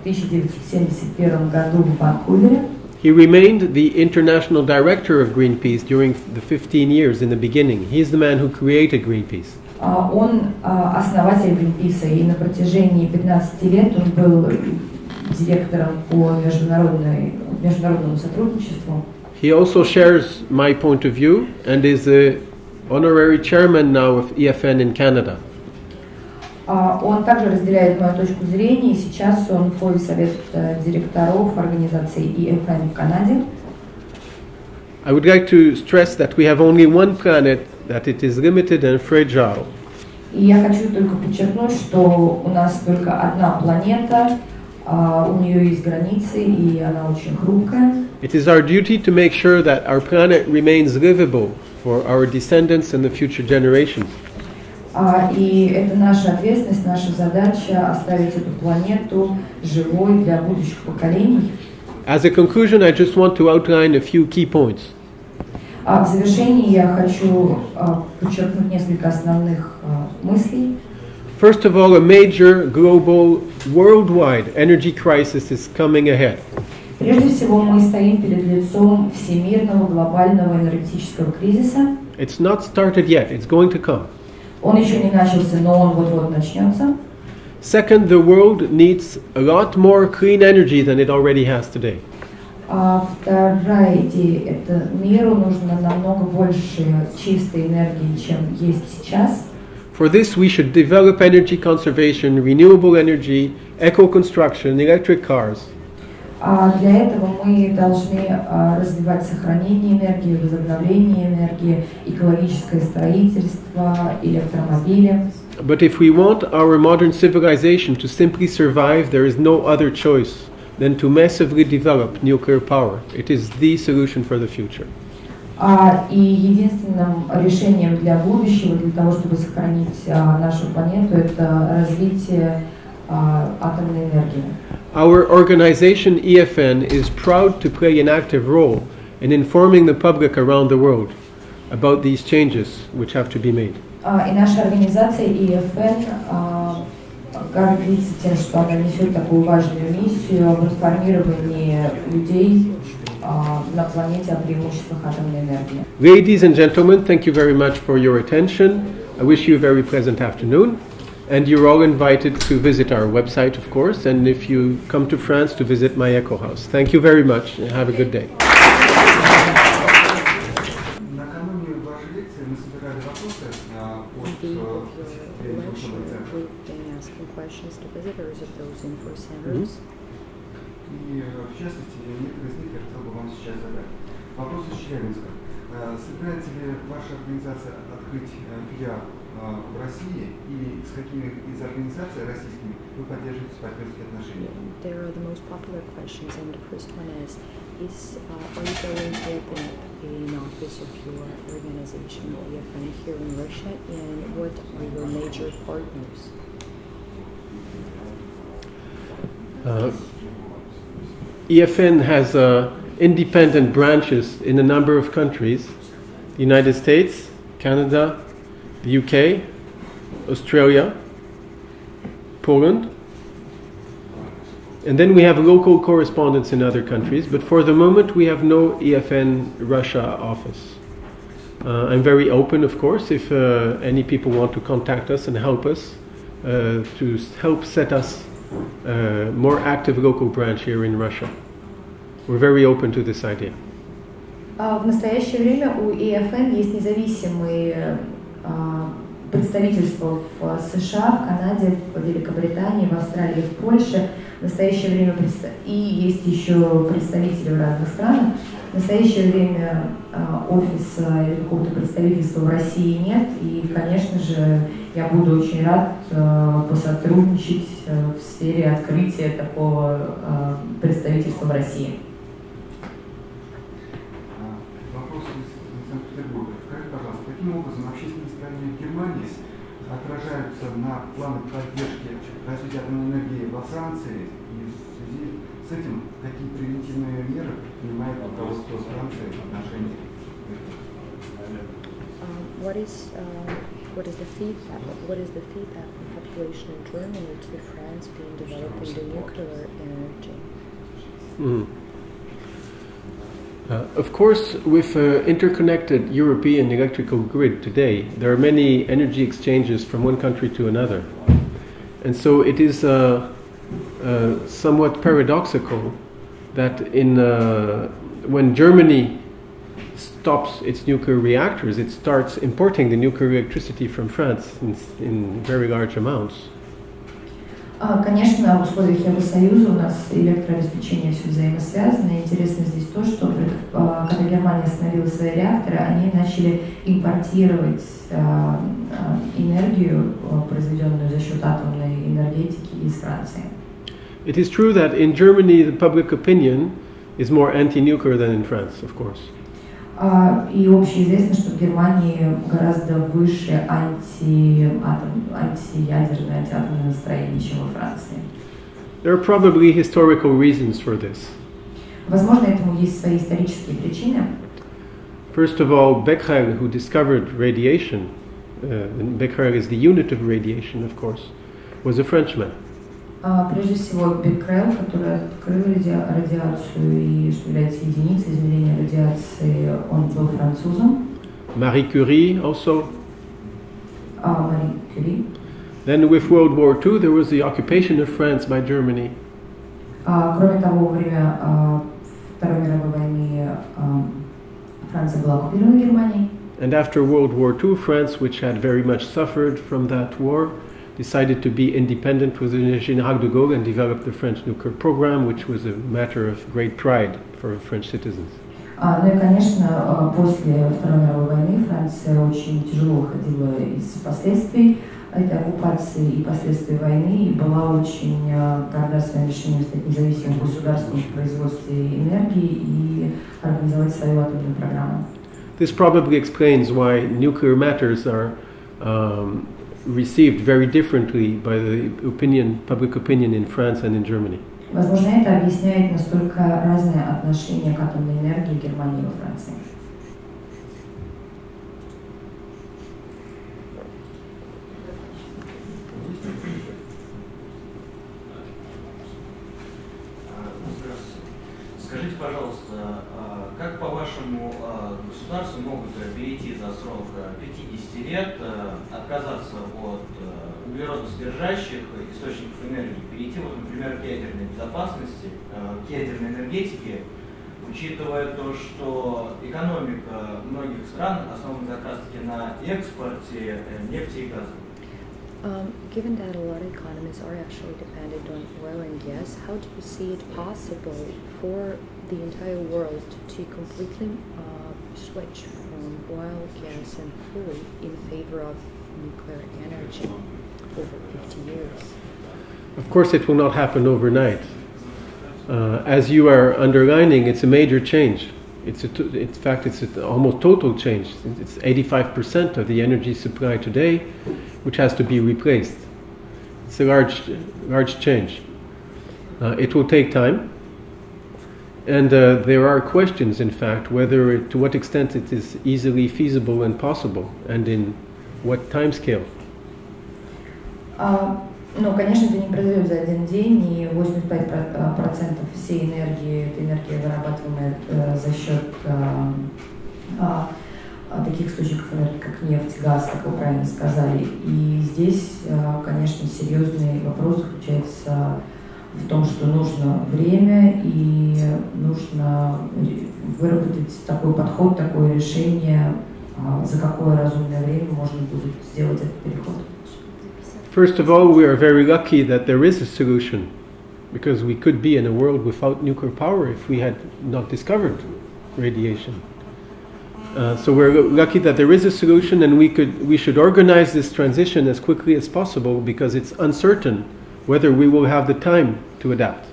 1971 году в Ванкувере. He remained the international director of Greenpeace during the 15 years in the beginning. He is the man who created Greenpeace. Он основатель Гринписа, и на протяжении 15 лет он был директором по международному сотрудничеству. He also shares my point of view and is the honorary chairman now of EFN in Canada. Он также разделяет мою точку зрения, и сейчас он входит в совет директоров организации EFN в Канаде. I would like to stress that we have only one planet, that it is limited and fragile. И я хочу только подчеркнуть, что у нас только одна планета, у нее есть границы, и она очень хрупкая. It is our duty to make sure that our planet remains livable for our descendants and the future generations. И это наша ответственность, наша задача оставить эту планету живой для будущих поколений. As a conclusion, I just want to outline a few key points. В завершении я хочу подчеркнуть несколько основных мыслей. First of all, a major global, worldwide energy crisis is coming ahead. Прежде всего, мы стоим перед лицом всемирного глобального энергетического кризиса. It's not started yet, it's going to come. Он еще не начался, но он вот-вот начнется. Second, the world needs a lot more clean energy than it already has today. Вторая идея – это миру нужно намного больше чистой энергии, чем есть сейчас. For this, we should develop energy conservation, renewable energy, eco-construction, electric cars. Для этого мы должны развивать сохранение энергии, возобновление энергии, экологическое строительство, электромобили. But if we want our modern civilization to simply survive, there is no other choice than to massively develop nuclear power. It is the solution for the future. И единственным решением для будущего, для того, чтобы сохранить нашу планету, это развитие атомной энергии. Our organization EFN is proud to play an active role in informing the public around the world about these changes which have to be made. И наша организация EFN гордится тем, что она несет такую важную миссию об информировании людей на планете о преимуществах атомной энергии. Ladies and gentlemen, thank you very much for your attention. I wish you a very pleasant afternoon. And you're all invited to visit our website, of course, and if you come to France, to visit my eco house. Thank you very much and have a good day. Накануне вашей лекции мы собирали вопросы от посетителей информационных центров. И в частности, некоторые из них я хотел бы вам сейчас задать. Вопрос из Челябинска. Собирается ли ваша организация открыть филиал в России и с какими из организаций российскими вы поддерживаете партнерские отношения? There are the most popular questions, and the first one is are you going to open up an office of your organization EFN here in Russia, and what are your major partners? EFN has independent branches in a number of countries: the United States, Canada, the UK, Australia, Poland, and then we have local correspondents in other countries, but for the moment we have no EFN Russia office. I'm very open, of course, if any people want to contact us and help us to help set us a more active local branch here in Russia. We're very open to this idea. В настоящее время у EFN есть независимые представительства в США, в Канаде, в Великобритании, в Австралии, в Польше. В настоящее время и есть еще представители в разных странах. В В настоящее время офиса или какого-то представительства в России нет, и, конечно же, я буду очень рад посотрудничать в сфере открытия такого представительства в России. Вопрос из Санкт-Петербурга. Скажите, пожалуйста, каким образом общественные настроения в Германии отражаются на планах поддержки развития атомной энергии во Франции, и в связи с этим какие превентивные меры принимает руководство Франции в отношении What is the feedback from population in Germany to France being developing the nuclear energy? Of course, with interconnected European electrical grid today, there are many energy exchanges from one country to another. And so it is somewhat paradoxical that when Germany stops its nuclear reactors, it starts importing the nuclear electricity from France in very large amounts. Конечно, в условиях Евросоюза у нас электрообеспечение все взаимосвязано. Интересно здесь то, что когда Германия остановила свои реакторы, они начали импортировать энергию, произведенную за счет атомной энергетики из Франции. It is true that in Germany the public opinion is more anti-nuclear than in France, of course. И общеизвестно, что в Германии гораздо выше антиядерное, антиатомное настроение, чем во Франции. There are probably historical reasons for this. Возможно, этому есть свои исторические причины. First of all, Becquerel, who discovered radiation, Becquerel is the unit of radiation, of course, was a Frenchman. Прежде всего, Беккерел, который открыл радиацию и что является единицей измерения радиации, он был французом. Marie Curie also. Мари Кюри. Then with World War II there was the occupation of France by Germany. Кроме того, во время Второй мировой войны Франция была оккупирована Германией. And after World War II, France, which had very much suffered from that war, decided to be independent within the Général de Gaulle and developed the French nuclear program, which was a matter of great pride for French citizens. Ну и, конечно, после Второй мировой войны Франция очень тяжело выходила из последствий этой оккупации и последствий войны, и была очень горда своим решением стать независимым государством в производстве энергии и организовать свою атомную программу. This probably explains why nuclear matters are received very differently by the public opinion in France and in Germany. Возможно, это объясняет настолько разное отношение к атомной энергии в Германии и во Франции. Скажите, пожалуйста, как, по-вашему, государства могут перейти за срок 50 лет, отказаться от углеродосодержащих источников энергии, перейти, вот, например, к ядерной безопасности, к ядерной энергетике, учитывая то, что экономика многих стран основана как раз-таки на экспорте нефти и газа? Given that a lot of economies are actually dependent on oil and gas, how do you see it possible for the entire world to completely switch from oil, gas, and coal in favor of nuclear energy over 50 years? Of course, it will not happen overnight. As you are underlining, it's a major change. In fact, it's an almost total change. It's 85% of the energy supply today, which has to be replaced. It's a large change. It will take time, and there are questions, in fact, to what extent it is easily feasible and possible, and in what time scale. Ну, конечно, это не произойдет за один день, и 85% всей энергии, эта энергия вырабатываемая за счет таких источников энергии, как нефть, газ, как вы правильно сказали. И здесь, конечно, серьезный вопрос заключается в том, что нужно время и нужно выработать такой подход, такое решение, за какое разумное время можно будет сделать этот переход. First of all, we are very lucky that there is a solution, because we could be in a world without nuclear power if we had not discovered radiation. So we're lucky that there is a solution, and we should organize this transition as quickly as possible because it's uncertain whether we will have the time to adapt.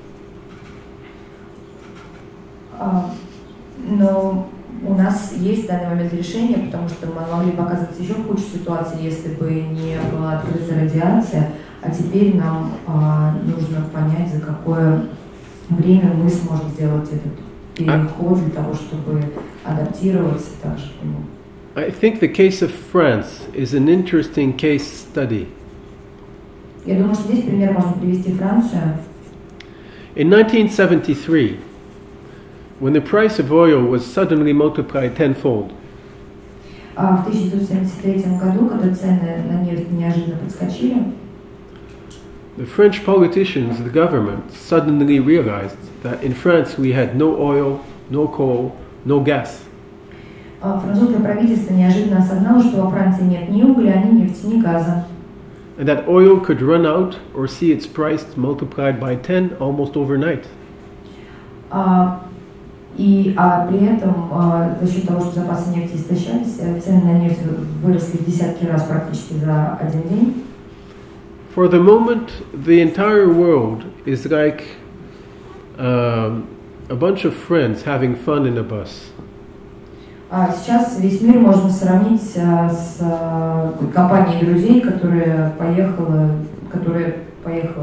Но у нас есть в данный момент решение, потому что мы могли бы оказаться еще в худшей ситуации, если бы не была открыта радиация, а теперь нам нужно понять, за какое время мы сможем сделать этот переход для того, чтобы адаптироваться также к нему. I think the case of France is an interesting case study. Я думаю, что здесь пример можно привести Францию. In 1973, when the price of oil was suddenly multiplied tenfold, В 1973 году, когда цены на нефть неожиданно подскочили, the French politicians, the government, suddenly realized that in France we had no oil, no coal, no gas. французское правительство неожиданно осознало, что во Франции нет ни угля, ни нефти, ни газа. And that oil could run out or see its price multiplied by 10 almost overnight. При этом, за счет того, что запасы нефти истощались, цены на нефть выросли в десятки раз практически за один день. For the moment, the entire world is like a bunch of friends having fun in a bus. Сейчас весь мир можно сравнить с компанией друзей, которая поехала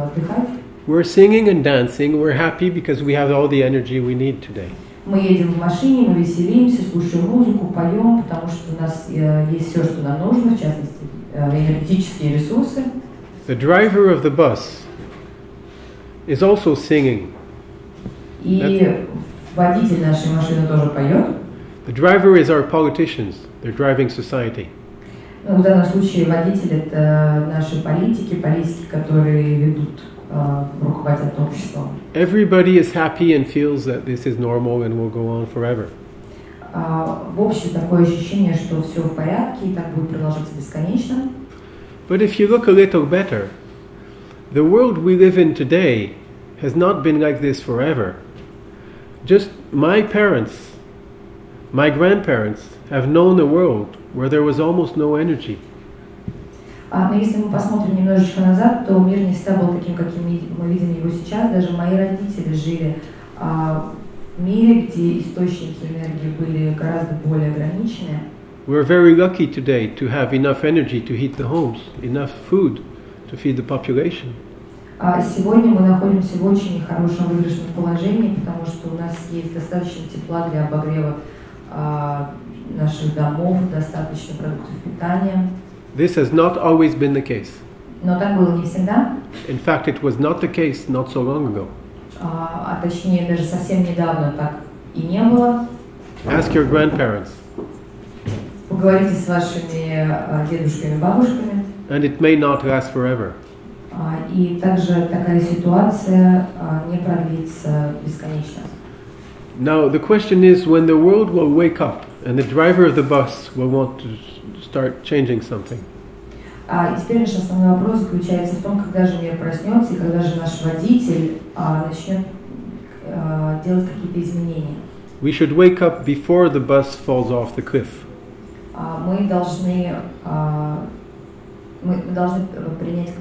отдыхать. We're singing and dancing, we're happy because we have all the energy we need today. Мы едем в машине, мы веселимся, слушаем музыку, поем, потому что у нас есть все, что нам нужно, в частности, энергетические ресурсы. The driver of the bus is also singing. И водитель нашей машины тоже поет. The driver is our politicians. They're driving society. В данном случае водитель — это наши политики, которые ведут, руководят обществом. Everybody is happy and feels that this is normal and will go on forever. В обществе такое ощущение, что все в порядке и так будет продолжаться бесконечно. But if you look a little better, the world we live in today has not been like this forever. Just my parents, my grandparents have known a world where there was almost no energy. Но если мы посмотрим немножечко назад, то мир не всегда был таким, каким мы видим его сейчас. Даже мои родители жили в мире, где источники энергии были гораздо более ограничены. We're very lucky today to have enough energy to heat the homes, enough food to feed the population. Сегодня мы находимся в очень хорошем выигрышном положении, потому что у нас есть достаточно тепла для обогрева наших домов, достаточно продуктов питания. This has not always been the case. Но так было не всегда. In fact, it was not the case not so long ago. Точнее, даже совсем недавно так и не было. Ask your grandparents. Поговорите с вашими дедушками, бабушками. And it may not last forever. И также такая ситуация не продлится бесконечно. Now, the question is when the world will wake up and the driver of the bus will want to start changing something. И теперь наш основной вопрос заключается в том, когда же мир проснется и когда же наш водитель начнет делать какие-то изменения. We should wake up before the bus falls off the cliff. Мы должны предпринять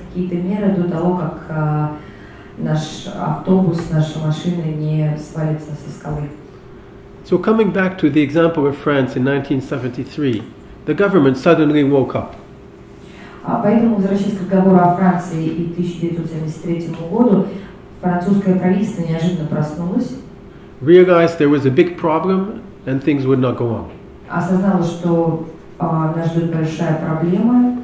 какие-то меры до того, как наш автобус, наша машина не свалится со скалы. So coming back to the example of France in 1973, the government suddenly woke up. Поэтому, возвращаясь к разговору о Франции и 1973 году, французское правительство неожиданно проснулось. Realized there was a big problem and things would not go on. Осознало, что нас ждет большая проблема.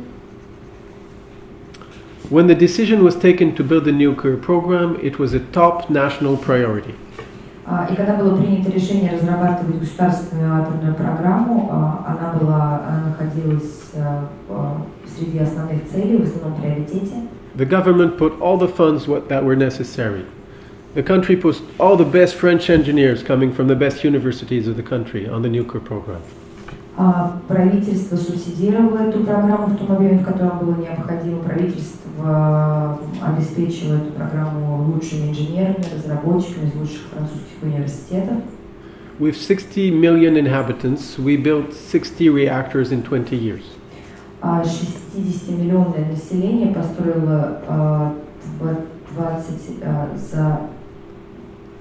When the decision was taken to build a nuclear program, it was a top national priority. И когда было принято решение разрабатывать государственную атомную программу, она находилась среди основных целей, в основном приоритете. The government put all the funds that were necessary. The country put all the best French engineers coming from the best universities of the country on the nuclear program. Правительство субсидировало эту программу в том объеме, в котором было необходимо. Правительство обеспечило эту программу лучшими инженерами, разработчиками из лучших французских университетов. With 60 million inhabitants, we built 60 reactors in 20 years. 60-миллионное население построило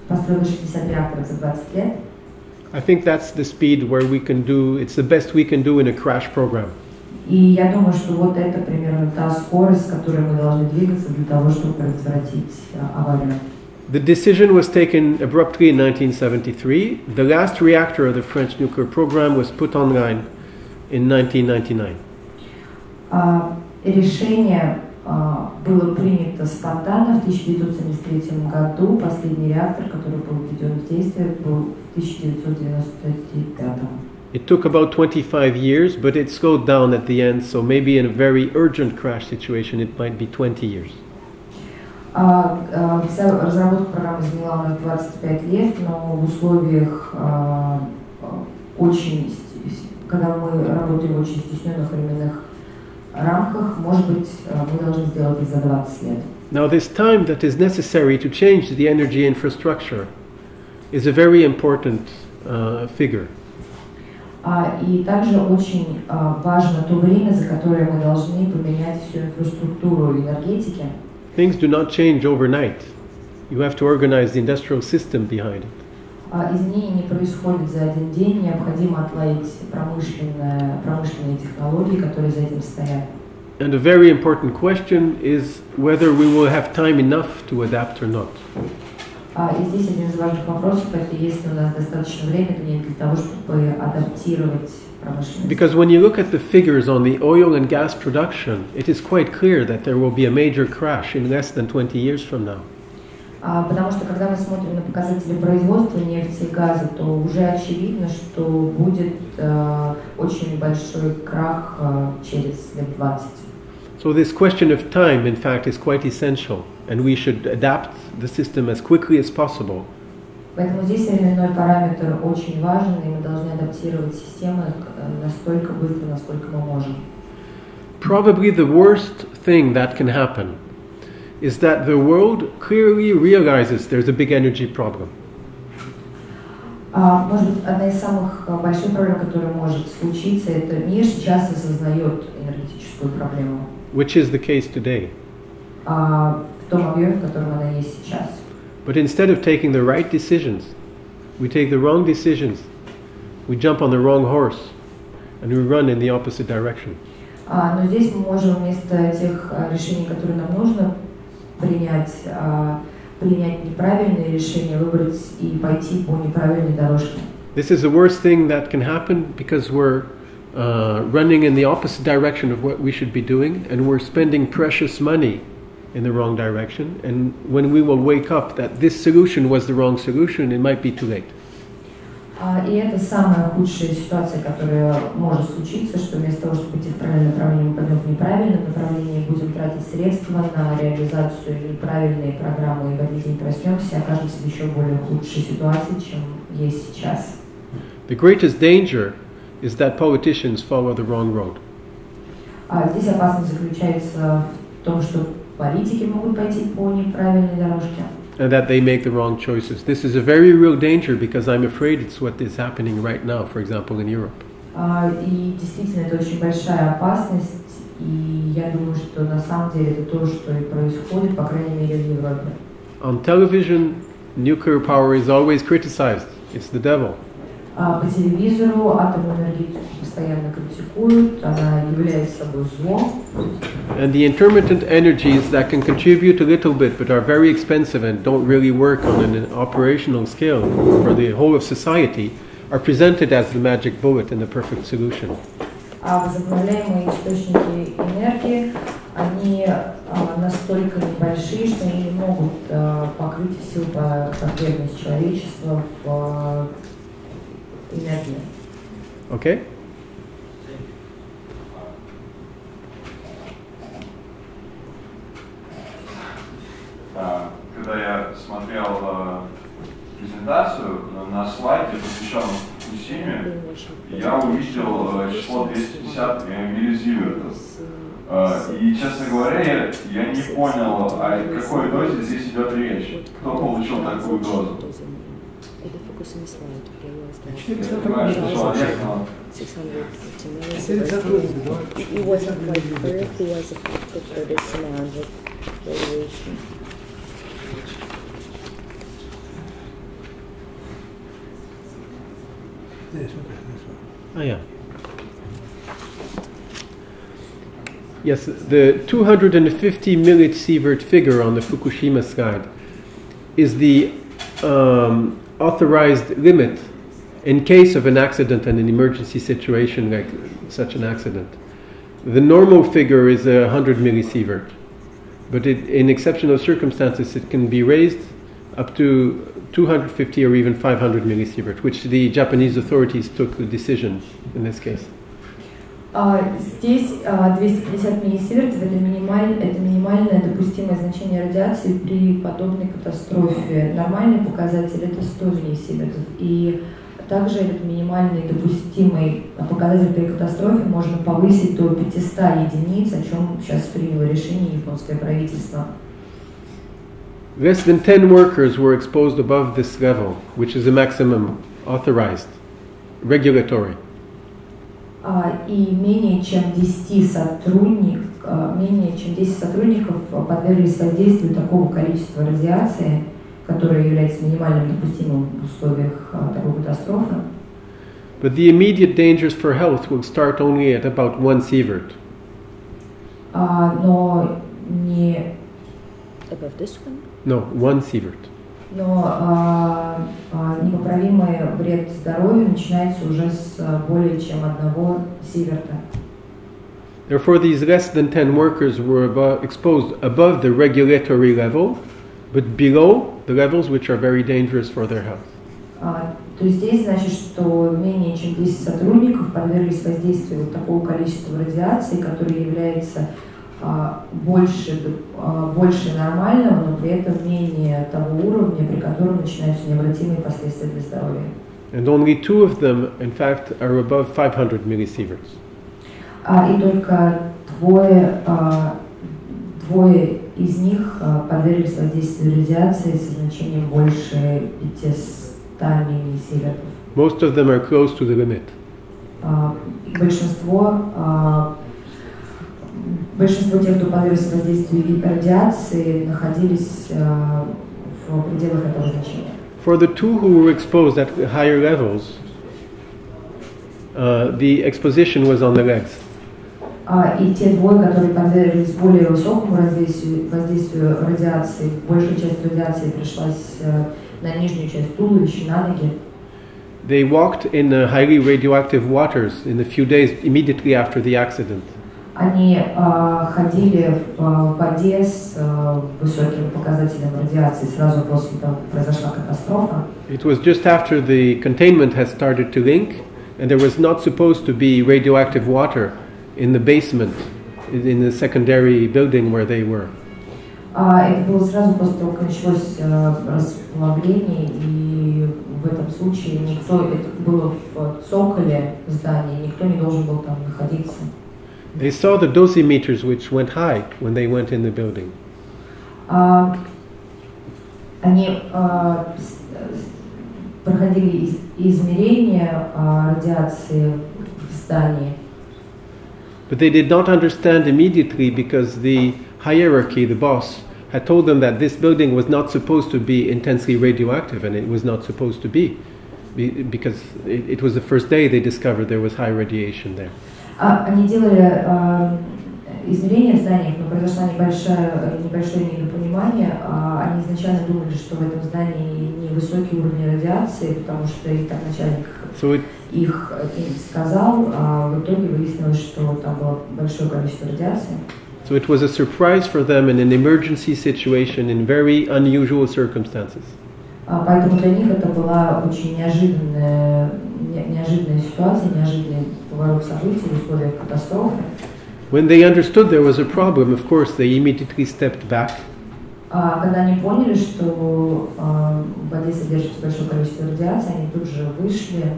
60 реакторов за 20 лет. I think that's the speed where we can do, it's the best we can do in a crash program. И я думаю, что вот это примерно та скорость, с которой мы должны двигаться для того, чтобы предотвратить аварию. The decision was taken abruptly in 1973. The last reactor of the French nuclear program was put online in 1999. Решение было принято спонтанно в 1973 году. Последний реактор, который был введен в действие, был в 1995. It took about 25 years, but it slowed down at the end, so maybe in a very urgent crash situation it might be 20 years. Вся разработка программы заняла у нас 25 лет, но в условиях когда мы работаем в очень стесненных временных рамках, может быть, мы должны сделать их за 20 лет. Now this time that is necessary to change the energy infrastructure is a very important figure. И также очень важно то время, за которое мы должны поменять всю инфраструктуру энергетики. Things do not change overnight. You have to organize the industrial system behind it. Изменения не происходят за один день, необходимо отладить промышленные технологии, которые за этим стоят. And a very important question is whether we will have time enough to adapt or not. И здесь один из важных вопросов, это если у нас достаточно времени для того, чтобы адаптировать промышленность. Because when you look at the figures on the oil and gas production, it is quite clear that there will be a major crash in less than 20 years from now. Потому что когда мы смотрим на показатели производства нефти и газа, то уже очевидно, что будет очень большой крах через лет 20. So this question of time, in fact, is quite essential, and we should adapt the system as quickly as possible. Поэтому здесь временной параметр очень важен, и мы должны адаптировать системы настолько быстро, насколько мы можем. Probably the worst thing that can happen is that the world clearly realizes there's a big energy problem. Может быть, одна из самых больших проблем, которая может случиться, это мир сейчас осознает энергетическую проблему. Which is the case today. В том объеме, в котором она есть сейчас. But instead of taking the right decisions, we take the wrong decisions. We jump on the wrong horse, and we run in the opposite direction. Но здесь мы можем вместо тех решений, которые нам нужно принять неправильные решения, выбрать и пойти по неправильной дорожке. This is the worst thing that can happen because we're running in the opposite direction of what we should be doing, and we're spending precious money in the wrong direction. And when we will wake up that this solution was the wrong solution, it might be too late. И это самая худшая ситуация, которая может случиться, что вместо того, чтобы идти в правильное направление, мы пойдем в неправильном направлении, будем тратить средства на реализацию неправильной программы, и в один день проснемся и окажемся в еще более худшей ситуации, чем есть сейчас. The greatest danger is that politicians follow the wrong road. Здесь опасность заключается в том, что политики могут пойти по неправильной дорожке. And that they make the wrong choices. This is a very real danger because I'm afraid it's what is happening right now, for example, in Europe. И действительно, это очень большая опасность, и я думаю, что на самом деле это то, что и происходит, по крайней мере, в Европе. On television, nuclear power is always criticized. It's the devil. По телевизору атомную энергетику постоянно критикуют, она является собой злом. And the intermittent energies that can contribute a little bit but are very expensive and don't really work on an operational scale for the whole of society are presented as the magic bullet and the perfect solution. Возобновляемые источники энергии, они настолько небольшие, что они не могут покрыть всю потребность человечества в энергии. Okay? Когда я смотрел презентацию на слайде, посвященном Фукусиме, я увидел число 250 миллизивертов. И, честно говоря, я не понял, о какой дозе здесь идет речь. Кто получил такую дозу? At the Fukushima slide, there was that 650 millisieverts. It wasn't quite clear who was affected by this amount of radiation. Oh, yeah. Yes, the 250 millisievert figure on the Fukushima slide is the authorized limit in case of an accident and an emergency situation like such an accident. The normal figure is 100 millisievert, but in exceptional circumstances it can be raised up to 250 or even 500 millisievert, which the Japanese authorities took the decision in this case. Здесь 250 миллисиверт это минимальное допустимое значение радиации при подобной катастрофе. Нормальный показатель это 100 миллисивертов. И также этот минимальный допустимый показатель при катастрофе можно повысить до 500 единиц, о чем сейчас приняло решение японское правительство. Less than 10 workers were exposed above this level, which is the maximum authorized, regulatory. И менее чем 10 сотрудников подверглись воздействию такого количества радиации, которое является минимальным допустимым в условиях такой катастрофы. But the immediate dangers for health will start only at about 1 sievert. Но не... Above this one? No, 1 sievert. Но непоправимый вред здоровью начинается уже с более чем 1 сиверта. Therefore, these less than 10 workers were exposed above the regulatory level, but below the levels which are very dangerous for their health. То есть здесь значит, что менее чем 10 сотрудников подверглись воздействию такого количества радиации, которое является больше нормального, но при этом менее того уровня, при котором начинаются необратимые последствия для здоровья. And only 2 of them, in fact, are above 500 millisieverts. И только двое из них подверглись воздействию радиации со значением больше 500 миллисивертов. Most of them are close to the limit. Большинство тех, кто подверглись воздействию радиации, находились в пределах этого значения. For the 2 who were exposed at higher levels, the exposition was on the legs. И те 2, которые подверглись более высокому воздействию радиации, большая часть радиации пришлась на нижнюю часть туловища, на ноги. They walked in highly radioactive waters in the few days immediately after the accident. Они ходили в воде с высоким показателем радиации сразу после того, как произошла катастрофа. It was just after the containment had started to leak, and there was not supposed to be radioactive water in the basement, in the secondary building where they were. Это было сразу после того, как началось расплавление, и в этом случае это было в цоколе здания, никто не должен был там находиться. They saw the dosimeters which went high when they went in the building. Они проходили измерения радиации в здании. But they did not understand immediately because the hierarchy, the boss, had told them that this building was not supposed to be intensely radioactive, and it was not supposed to be because it was the first day they discovered there was high radiation there. Они делали измерения в зданиях, но произошло небольшое недопонимание. Они изначально думали, что в этом здании невысокий уровень радиации, потому что их так начальник им сказал, а в итоге выяснилось, что там было большое количество радиации. So it was a surprise for them in an emergency situation in very unusual circumstances. Поэтому для них это была очень неожиданная ситуация, неожиданный поворот событий в условиях катастрофы. When they understood there was a problem, of course, they immediately stepped back. Когда они поняли, что в воде содержится большое количество радиации, они тут же вышли.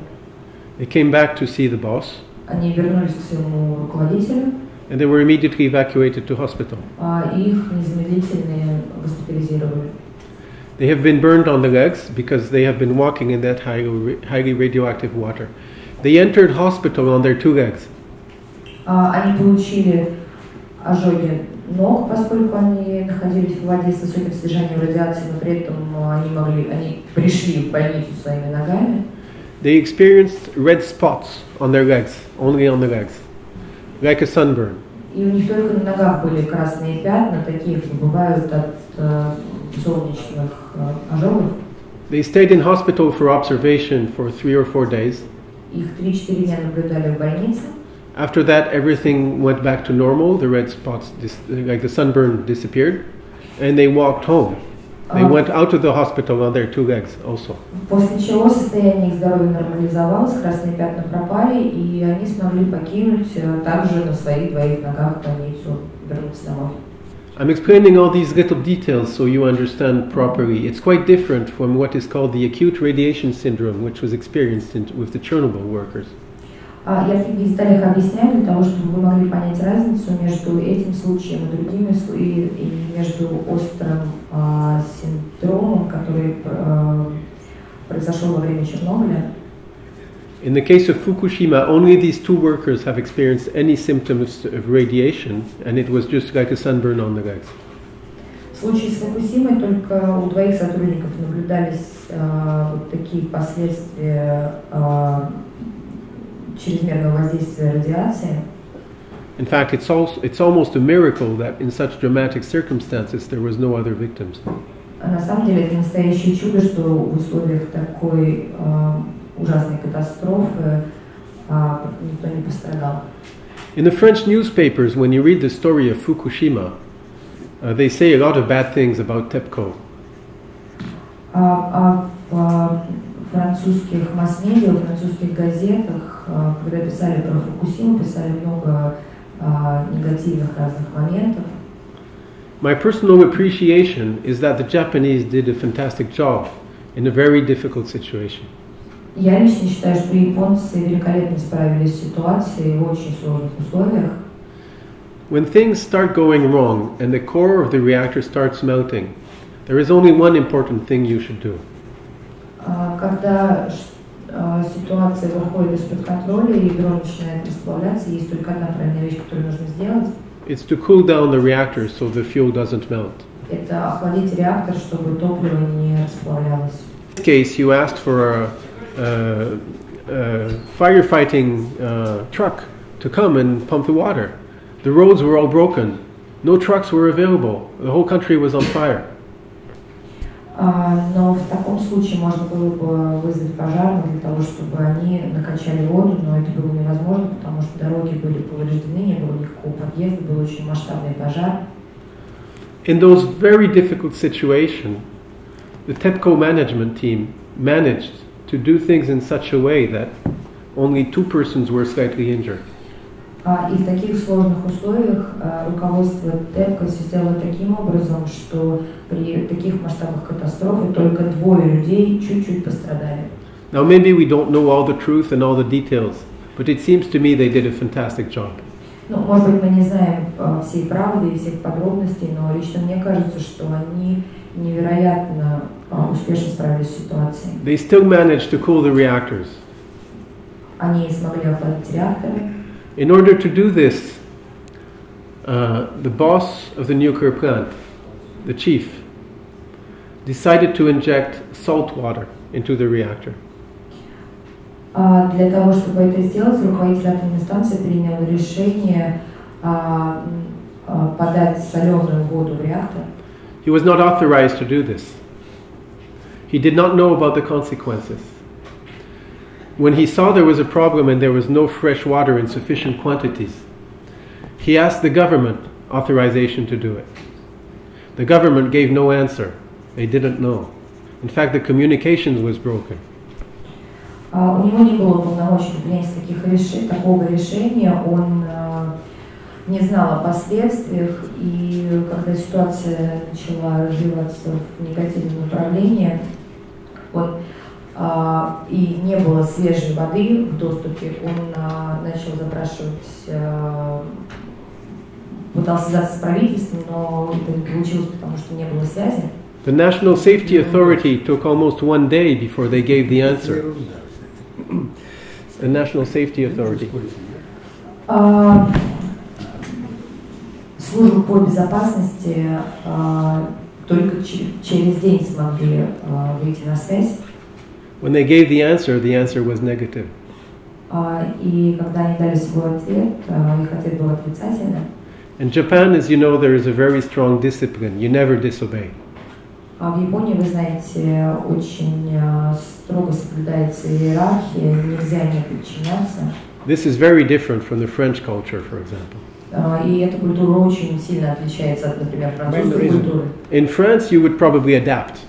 They came back to see the boss. Они вернулись к своему руководителю. And they were immediately evacuated to hospital. Их незамедлительно госпитализировали. They have been burned on the legs because they have been walking in that highly radioactive water. They entered hospital on their 2 legs. Они получили ожоги ног, поскольку они находились в воде с высоким содержанием радиации, но при этом они пришли в больницу своими ногами. They experienced red spots on their legs, only on the legs, like a sunburn. И у них только на ногах были красные пятна, такие, как бывают от солнечных ожогов. They stayed in hospital for observation for 3 or 4 days. Их 3-4 дня наблюдали в больнице. After that, everything went back to normal. The red spots, like the sunburn, disappeared, and they walked home. They went out of the hospital on their 2 legs also. После чего состояние их здоровья нормализовалось, красные пятна пропали, и они смогли покинуть также на своих 2 ногах больницу, вернуться домой. I'm explaining all these little details so you understand properly. It's quite different from what is called the acute radiation syndrome, which was experienced with the Chernobyl workers. Я в таких деталях объясняю для того, чтобы вы могли понять разницу между этим случаем и другими, и между острым синдромом, который произошел во время Чернобыля. In the case of Fukushima, only these 2 workers have experienced any symptoms of radiation, and it was just like a sunburn on the legs. В случае с Фукусимой только у 2 сотрудников наблюдались вот такие последствия чрезмерного воздействия радиации. In fact, it's almost a miracle that in such dramatic circumstances there was no other victims. На самом деле это настоящее чудо, что в условиях такой ужасной катастрофы никто не пострадал. In the French newspapers, when you read the story of Fukushima, they say a lot of bad things about TEPCO. В французских масс-медиа, в французских газетах, когда писали про Фукусиму, писали много негативных разных моментов. My personal appreciation is that the Japanese did a fantastic job in a very difficult situation. Я лично считаю, что японцы великолепно справились с ситуацией в очень сложных условиях. When things start going wrong and the core of the reactor starts melting, there is only one important thing you should do. Когда ситуация выходит из-под контроля и ядро начинает расплавляться, есть только одна правильная вещь, которую нужно сделать. It's to cool down the reactor so the fuel doesn't melt. Это охладить реактор, чтобы топливо не расплавлялось. In this case, you asked for a firefighting truck to come and pump the water. The roads were all broken. No trucks were available. The whole country was on fire. Но в таком случае можно было бы вызвать пожарных для того, чтобы они накачали воду, но это было невозможно, потому что дороги были повреждены, не было никакого подъезда, был очень масштабный пожар. In those very difficult situations, the TEPCO management team managed to do things in such a way that only 2 persons were slightly injured. И в таких сложных условиях руководство ТЭПКО сделало таким образом, что при таких масштабах катастрофы только 2 людей чуть-чуть пострадали. Now maybe we don't know all the truth and all the details, but it seems to me they did a fantastic job. Ну, может быть, мы не знаем всей правды и всех подробностей, но лично мне кажется, что они невероятно успешно справились с ситуацией. They still managed to cool the reactors. Они смогли охладить реакторы. In order to do this, the boss of the nuclear plant, the chief, decided to inject salt water into the reactor. Для того, чтобы это сделать, руководитель атомной станции принял решение подать соленую воду в реактор. He was not authorized to do this. He did not know about the consequences. When he saw there was a problem and there was no fresh water in sufficient quantities, he asked the government authorization to do it. The government gave no answer. They didn't know. In fact, the communications was broken. У него не было полномочий принять такого решения, он не знал о последствиях, и когда ситуация начала развиваться в негативном направлении, и не было свежей воды в доступе, он начал запрашивать, пытался связаться с правительством, но это не получилось, потому что не было связи. The National Safety Authority took almost 1 day before they gave the answer. The National Safety Authority. Службы по безопасности только через день смогли выйти на связь. When they gave the answer was negative. И когда они дали свой ответ, их ответ был отрицательным. In Japan, as you know, there is a very strong discipline. You never disobey. В Японии, вы знаете, очень строго соблюдается иерархия, нельзя не подчиняться. This is very different from the French culture, for example. И эта культура очень сильно отличается от, например, французской культуры. In France, you would probably adapt,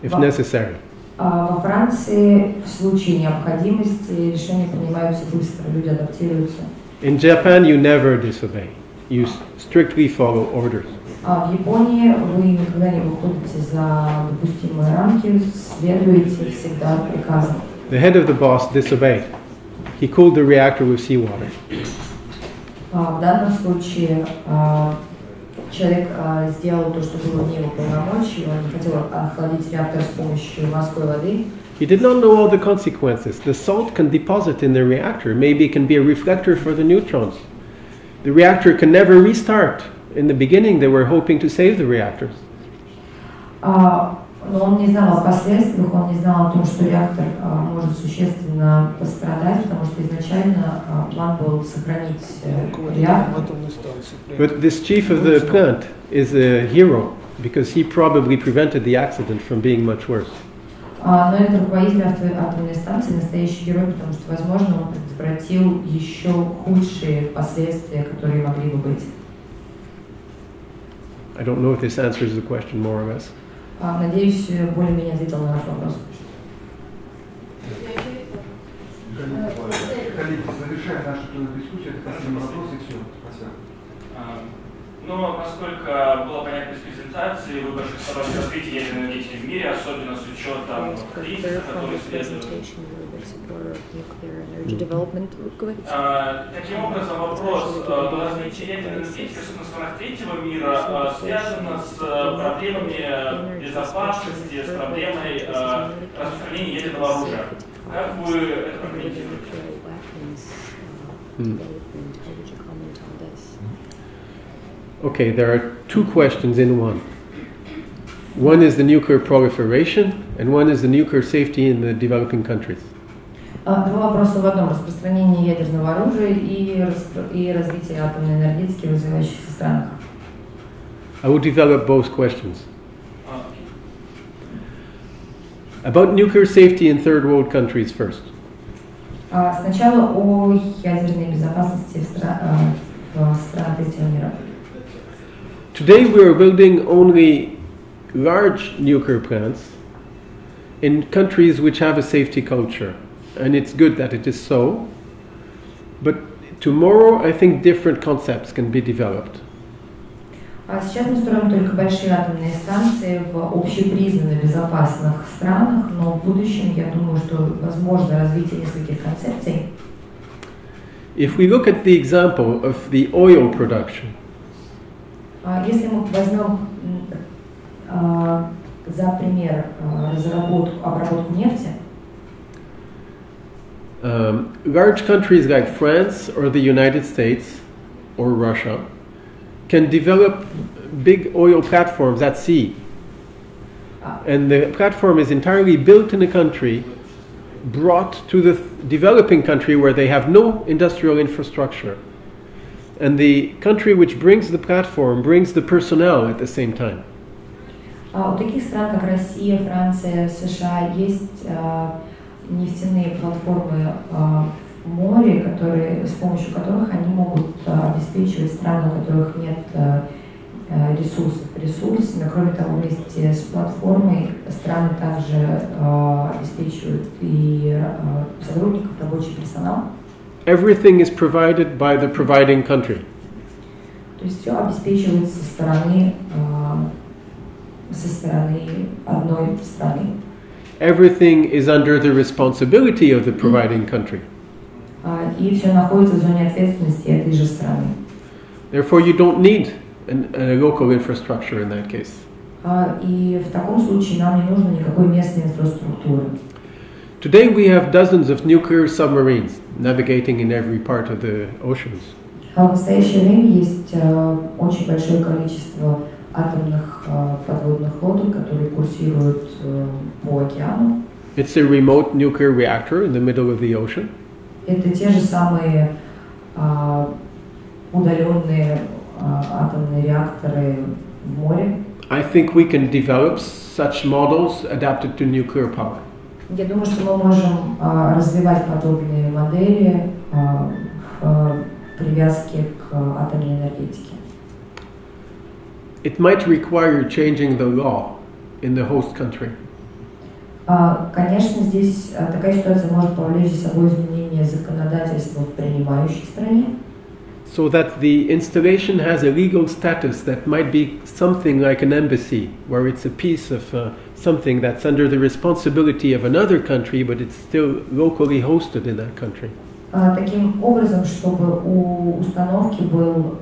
if necessary. Во Франции в случае необходимости решения принимаются быстро, люди адаптируются. In Japan, you never disobey. You strictly follow orders. В Японии вы никогда не выходите за допустимые рамки, следуете всегда приказам. The head of the boss disobeyed. He cooled the reactor with seawater. В данном случае человек сделал то, что было вне его полномочий, он хотел охладить реактор с помощью морской воды. He did not know all the consequences. The salt can deposit in the reactor. Maybe it can be a reflector for the neutrons. The reactor can never restart. In the beginning, they were hoping to save the reactors. Но он не знал о последствиях, он не знал о том, что реактор может существенно пострадать, потому что изначально план был сохранить реактор. But this chief of the plant is a hero because he probably prevented the accident from being much worse. Но этот руководитель атомной станции настоящий герой, потому что, возможно, он предотвратил еще худшие последствия, которые могли бы быть. I don't know if this answers the question more or less. Надеюсь, более-менее ответил на ваш вопрос. Коллеги, завершая нашу дискуссию, это последний вопрос и все. Спасибо. Но, насколько было понятно из презентации, вы большой сторонник развития ядерной энергетики в мире, особенно с учетом кризиса, который следует. Таким образом, вопрос развития ядерной энергетики, особенно в странах третьего мира, связано с проблемами безопасности, с проблемой распространения ядерного оружия. Как вы это прокомментируете? Okay, there are two questions in one. One is the nuclear proliferation, and one is the nuclear safety in the developing countries. Два вопроса в одном: распространение ядерного оружия и развитие атомной энергетики в развивающихся странах. I will develop both questions. About nuclear safety in third world countries first. Сначала о ядерной безопасности в странах третьего мира. Today we are building only large nuclear plants in countries which have a safety culture, and it's good that it is so. But tomorrow I think different concepts can be developed. Сейчас мы строим только большие атомные станции в общепризнанно безопасных странах, но в будущем я думаю, что возможно развитие нескольких концепций. If we look at the example of the oil production, если мы возьмем за пример обработку нефти, large countries like France or the United States or Russia can develop big oil platforms at sea. And the platform is entirely built in a country, brought to the developing country where they have no industrial infrastructure. And the country which brings the platform brings the personnel at the same time. У таких стран, как Россия, Франция, США, есть нефтяные платформы в море, с помощью которых они могут обеспечивать страны, у которых нет ресурсами. Кроме того, вместе с платформой страны также обеспечивают и сотрудников, рабочий персонал. Everything is provided by the providing country. То есть все обеспечивается со стороны одной страны. Everything is under the responsibility of the providing country. И все находится в зоне ответственности этой же страны. Therefore, you don't need a local infrastructure in that case. И в таком случае нам не нужно никакой местной инфраструктуры. Today we have dozens of nuclear submarines navigating in every part of the oceans. В настоящее время есть очень большое количество атомных подводных лодок, которые курсируют по океану. It's a remote nuclear reactor in the middle of the ocean. Это те же самые удаленные атомные реакторы в море. I think we can develop such models adapted to nuclear power. Я думаю, что мы можем развивать подобные модели в привязке к атомной энергетике. It might require changing the law in the host country. Конечно, здесь такая ситуация может повлечь за собой изменение законодательства в принимающей стране. So that the installation has a legal status that might be something like an embassy, where it's a piece of something that's under the responsibility of another country, but it's still locally hosted in that country. Таким образом, чтобы у установки был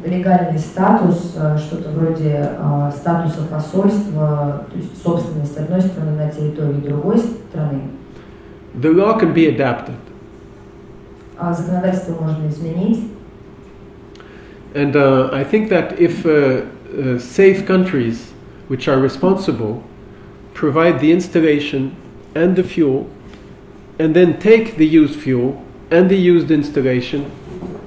легальный статус, что-то вроде статуса посольства, то есть собственность одной страны на территории другой страны. The law can be adapted. Законодательство можно изменить. And I think that if safe countries which are responsible provide the installation and the fuel, and then take the used fuel and the used installation,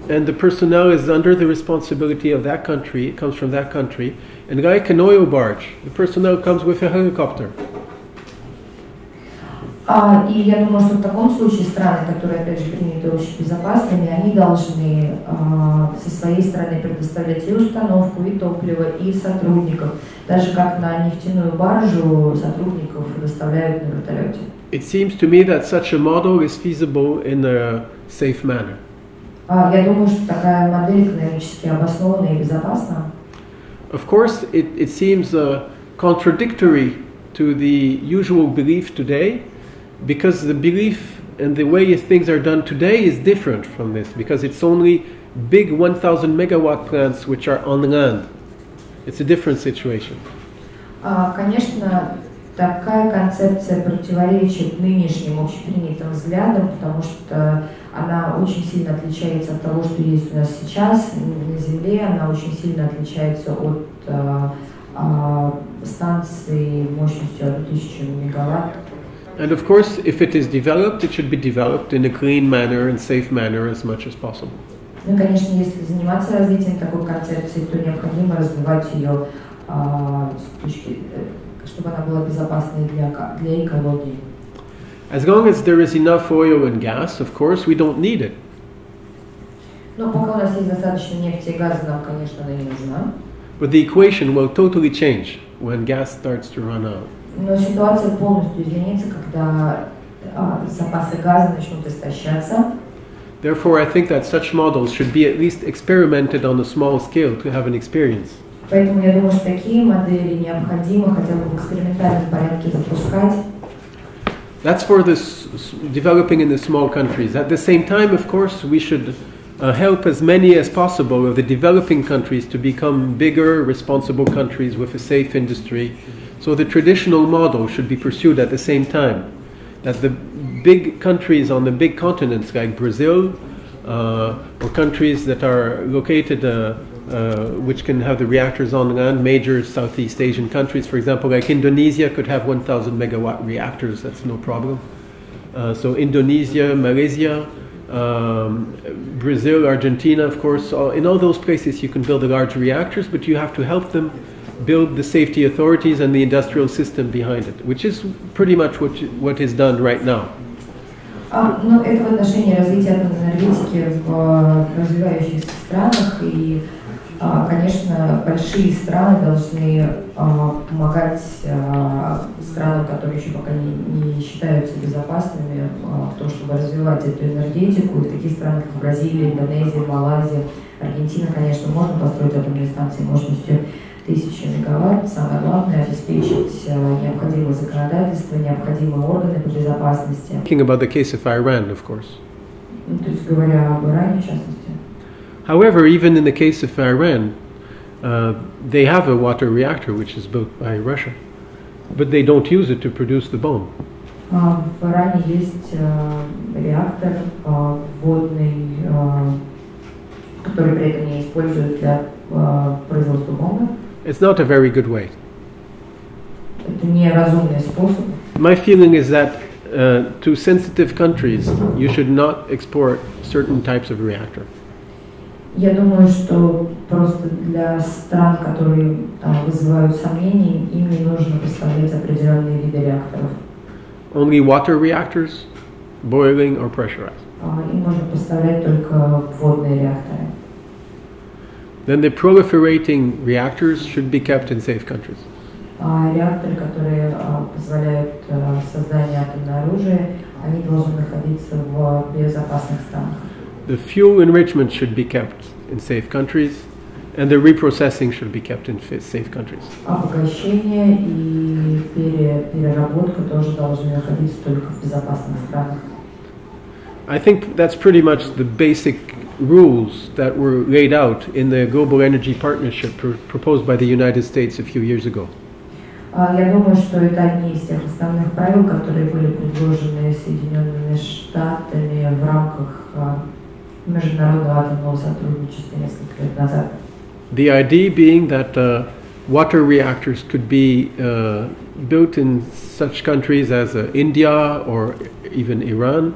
and the personnel is under the responsibility of that country, it comes from that country, and like an oil barge, the personnel comes with a helicopter. И я думаю, что в таком случае страны, которые, опять же, приняты очень безопасными, они должны со своей стороны предоставлять и установку, и топливо, и сотрудников. Даже как на нефтяную баржу сотрудников доставляют на вертолете. It seems to me that such a model is feasible in a safe manner. Я думаю, что такая модель экономически обоснована и безопасна. Of course, it seems contradictory to the usual belief today, because the belief and the way things are done today is different from this, because it's only big 1,000 megawatt plants which are on land. It's a different situation. Конечно, такая концепция противоречит нынешним общепринятым взглядам, потому что она очень сильно отличается от того, что есть у нас сейчас на Земле, она очень сильно отличается от станции мощностью 1000 мегаватт. And of course, if it is developed, it should be developed in a clean manner and safe manner as much as possible. Ну, конечно, если заниматься развитием такой концепции, то необходимо развивать ее, чтобы она была безопасной для экологии. As long as there is enough oil and gas, of course, we don't need it. Но пока у нас есть достаточно нефти и газа, нам, конечно, она не нужна. But the equation will totally change when gas starts to run out. Но ситуация полностью изменится, когда запасы газа начнут истощаться. Therefore, I think that such models should be at least experimented on a small scale to have an experience. Поэтому я думаю, что такие модели необходимо хотя бы в экспериментальном порядке запускать. That's for developing in the small countries. At the same time, of course, we should help as many as possible of the developing countries to become bigger, responsible countries with a safe industry. So the traditional model should be pursued at the same time. That the big countries on the big continents like Brazil or countries that are located which can have the reactors on land, major Southeast Asian countries, for example, like Indonesia could have 1,000 megawatt reactors, that's no problem. So Indonesia, Malaysia, Brazil, Argentina, of course, in all those places you can build large reactors, but you have to help them build the safety authorities and the industrial system behind it, which is pretty much what is done right now. Ну, это в отношении развития атомной энергетики в развивающихся странах, и, конечно, большие страны должны помогать странам, которые еще пока не считаются безопасными, в том, чтобы развивать эту энергетику. И такие страны, как Бразилия, Индонезия, Малайзия, Аргентина, конечно, можно построить атомные станции мощностью 1000 мегаватт. Самое главное — обеспечить необходимое законодательство, необходимые органы по безопасности. Thinking about the case of Iran, of course. То есть говоря об Иране, в частности. However, even in the case of Iran, They have a water reactor which is built by Russia, but they don't use it to produce the bomb. В Иране есть реактор водный, который при этом не используют для производства бомбы. It's not a very good way. Это не разумный способ. My feeling is that to sensitive countries, you should not export certain types of reactor. Я думаю, что просто для стран, которые вызывают сомнения, им не нужно поставлять определенные виды реакторов. Only water reactors, boiling or pressurized. Им можно поставлять только водные реакторы. Then the proliferating reactors should be kept in safe countries. Реакторы, которые позволяют создание атомного оружия, они должны находиться в безопасных странах. The fuel enrichment should be kept in safe countries, and the reprocessing should be kept in safe countries. Обогащение и переработка тоже должны находиться только в безопасных странах. I think that's pretty much the basic rules that were laid out in the Global Energy Partnership proposed by the United States a few years ago. Я думаю, что это одни из тех основных правил, которые были предложены Соединенными Штатами в рамках международного атомного сотрудничества несколько лет назад. The idea being that water reactors could be built in such countries as India or even Iran,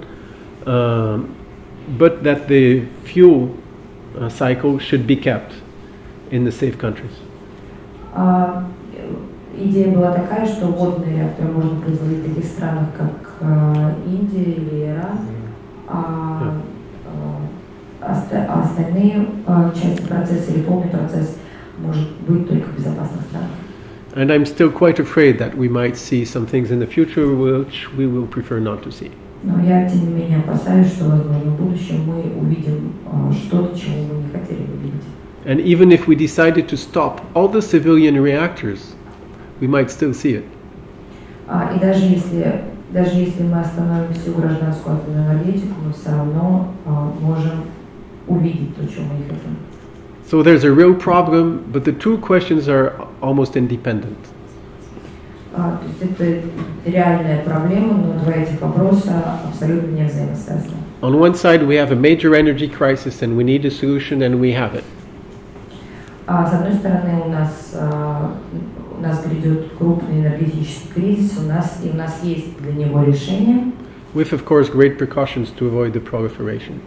but that the fuel cycle should be kept in the safe countries. Идея была такая, что водные реакторы можно производить в таких странах, как Индия или Иран, а остальные части процесса или полный процесс может быть только в безопасных странах. And I'm still quite afraid that we might see some things in the future which we will prefer not to see. Но я, тем не менее, опасаюсь, что, возможно, в будущем мы увидим что-то, чего мы не хотели бы видеть. And even if we decided to stop all the civilian reactors, we might still see it. И даже если мы остановим всю гражданскую атомную энергетику, мы все равно можем увидеть то, чего мы не хотим. So there's a real problem, but the two questions are almost independent. То есть это реальная проблема, но два этих вопроса абсолютно не взаимосвязаны. On one side, we have a major energy crisis, and we need a solution, and we have it. С одной стороны, у нас грядет крупный энергетический кризис, у нас есть для него решение. With, of course, great precautions to avoid the proliferation.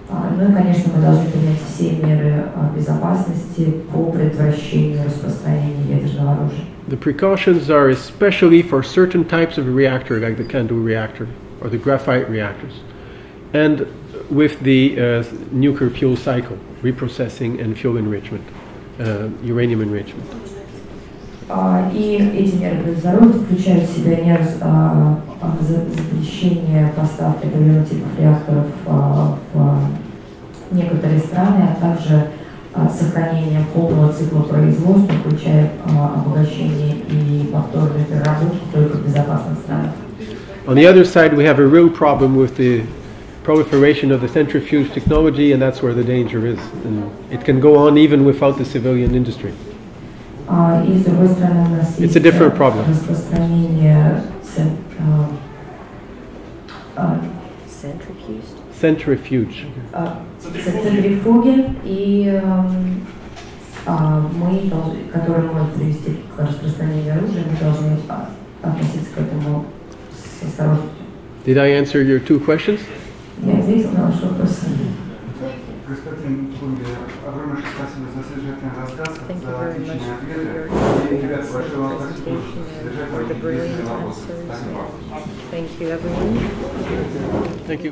Ну и, конечно, мы должны принять все меры безопасности по предотвращению распространения ядерного оружия. The precautions are especially for certain types of reactor, like the CANDU reactor or the graphite reactors, and with the nuclear fuel cycle, reprocessing and fuel enrichment, uranium enrichment. И эти меры предосторожности включают в себя запрещение поставки определенных типов реакторов в некоторые страны, а также сохранение полного цикла производства, включая обогащение и повторную переработку только в безопасных странах. On the other side, we have a real problem with the proliferation of the centrifuge technology, and that's where the danger is. And it can go on even without the civilian industry. И с другой стороны, у нас есть распространение Centrifuge. Центрифуги, и которые могут привести к распространению оружия, мы должны относиться к этому с осторожностью. Did I answer your two questions? Я ответил на ваш вопрос. Господин Комби, огромное спасибо за содержательный рассказ, за отличные ответы. И, ребята, большое вам спасибо за содержательные вопросы. Спасибо. Thank you, everyone. Thank you.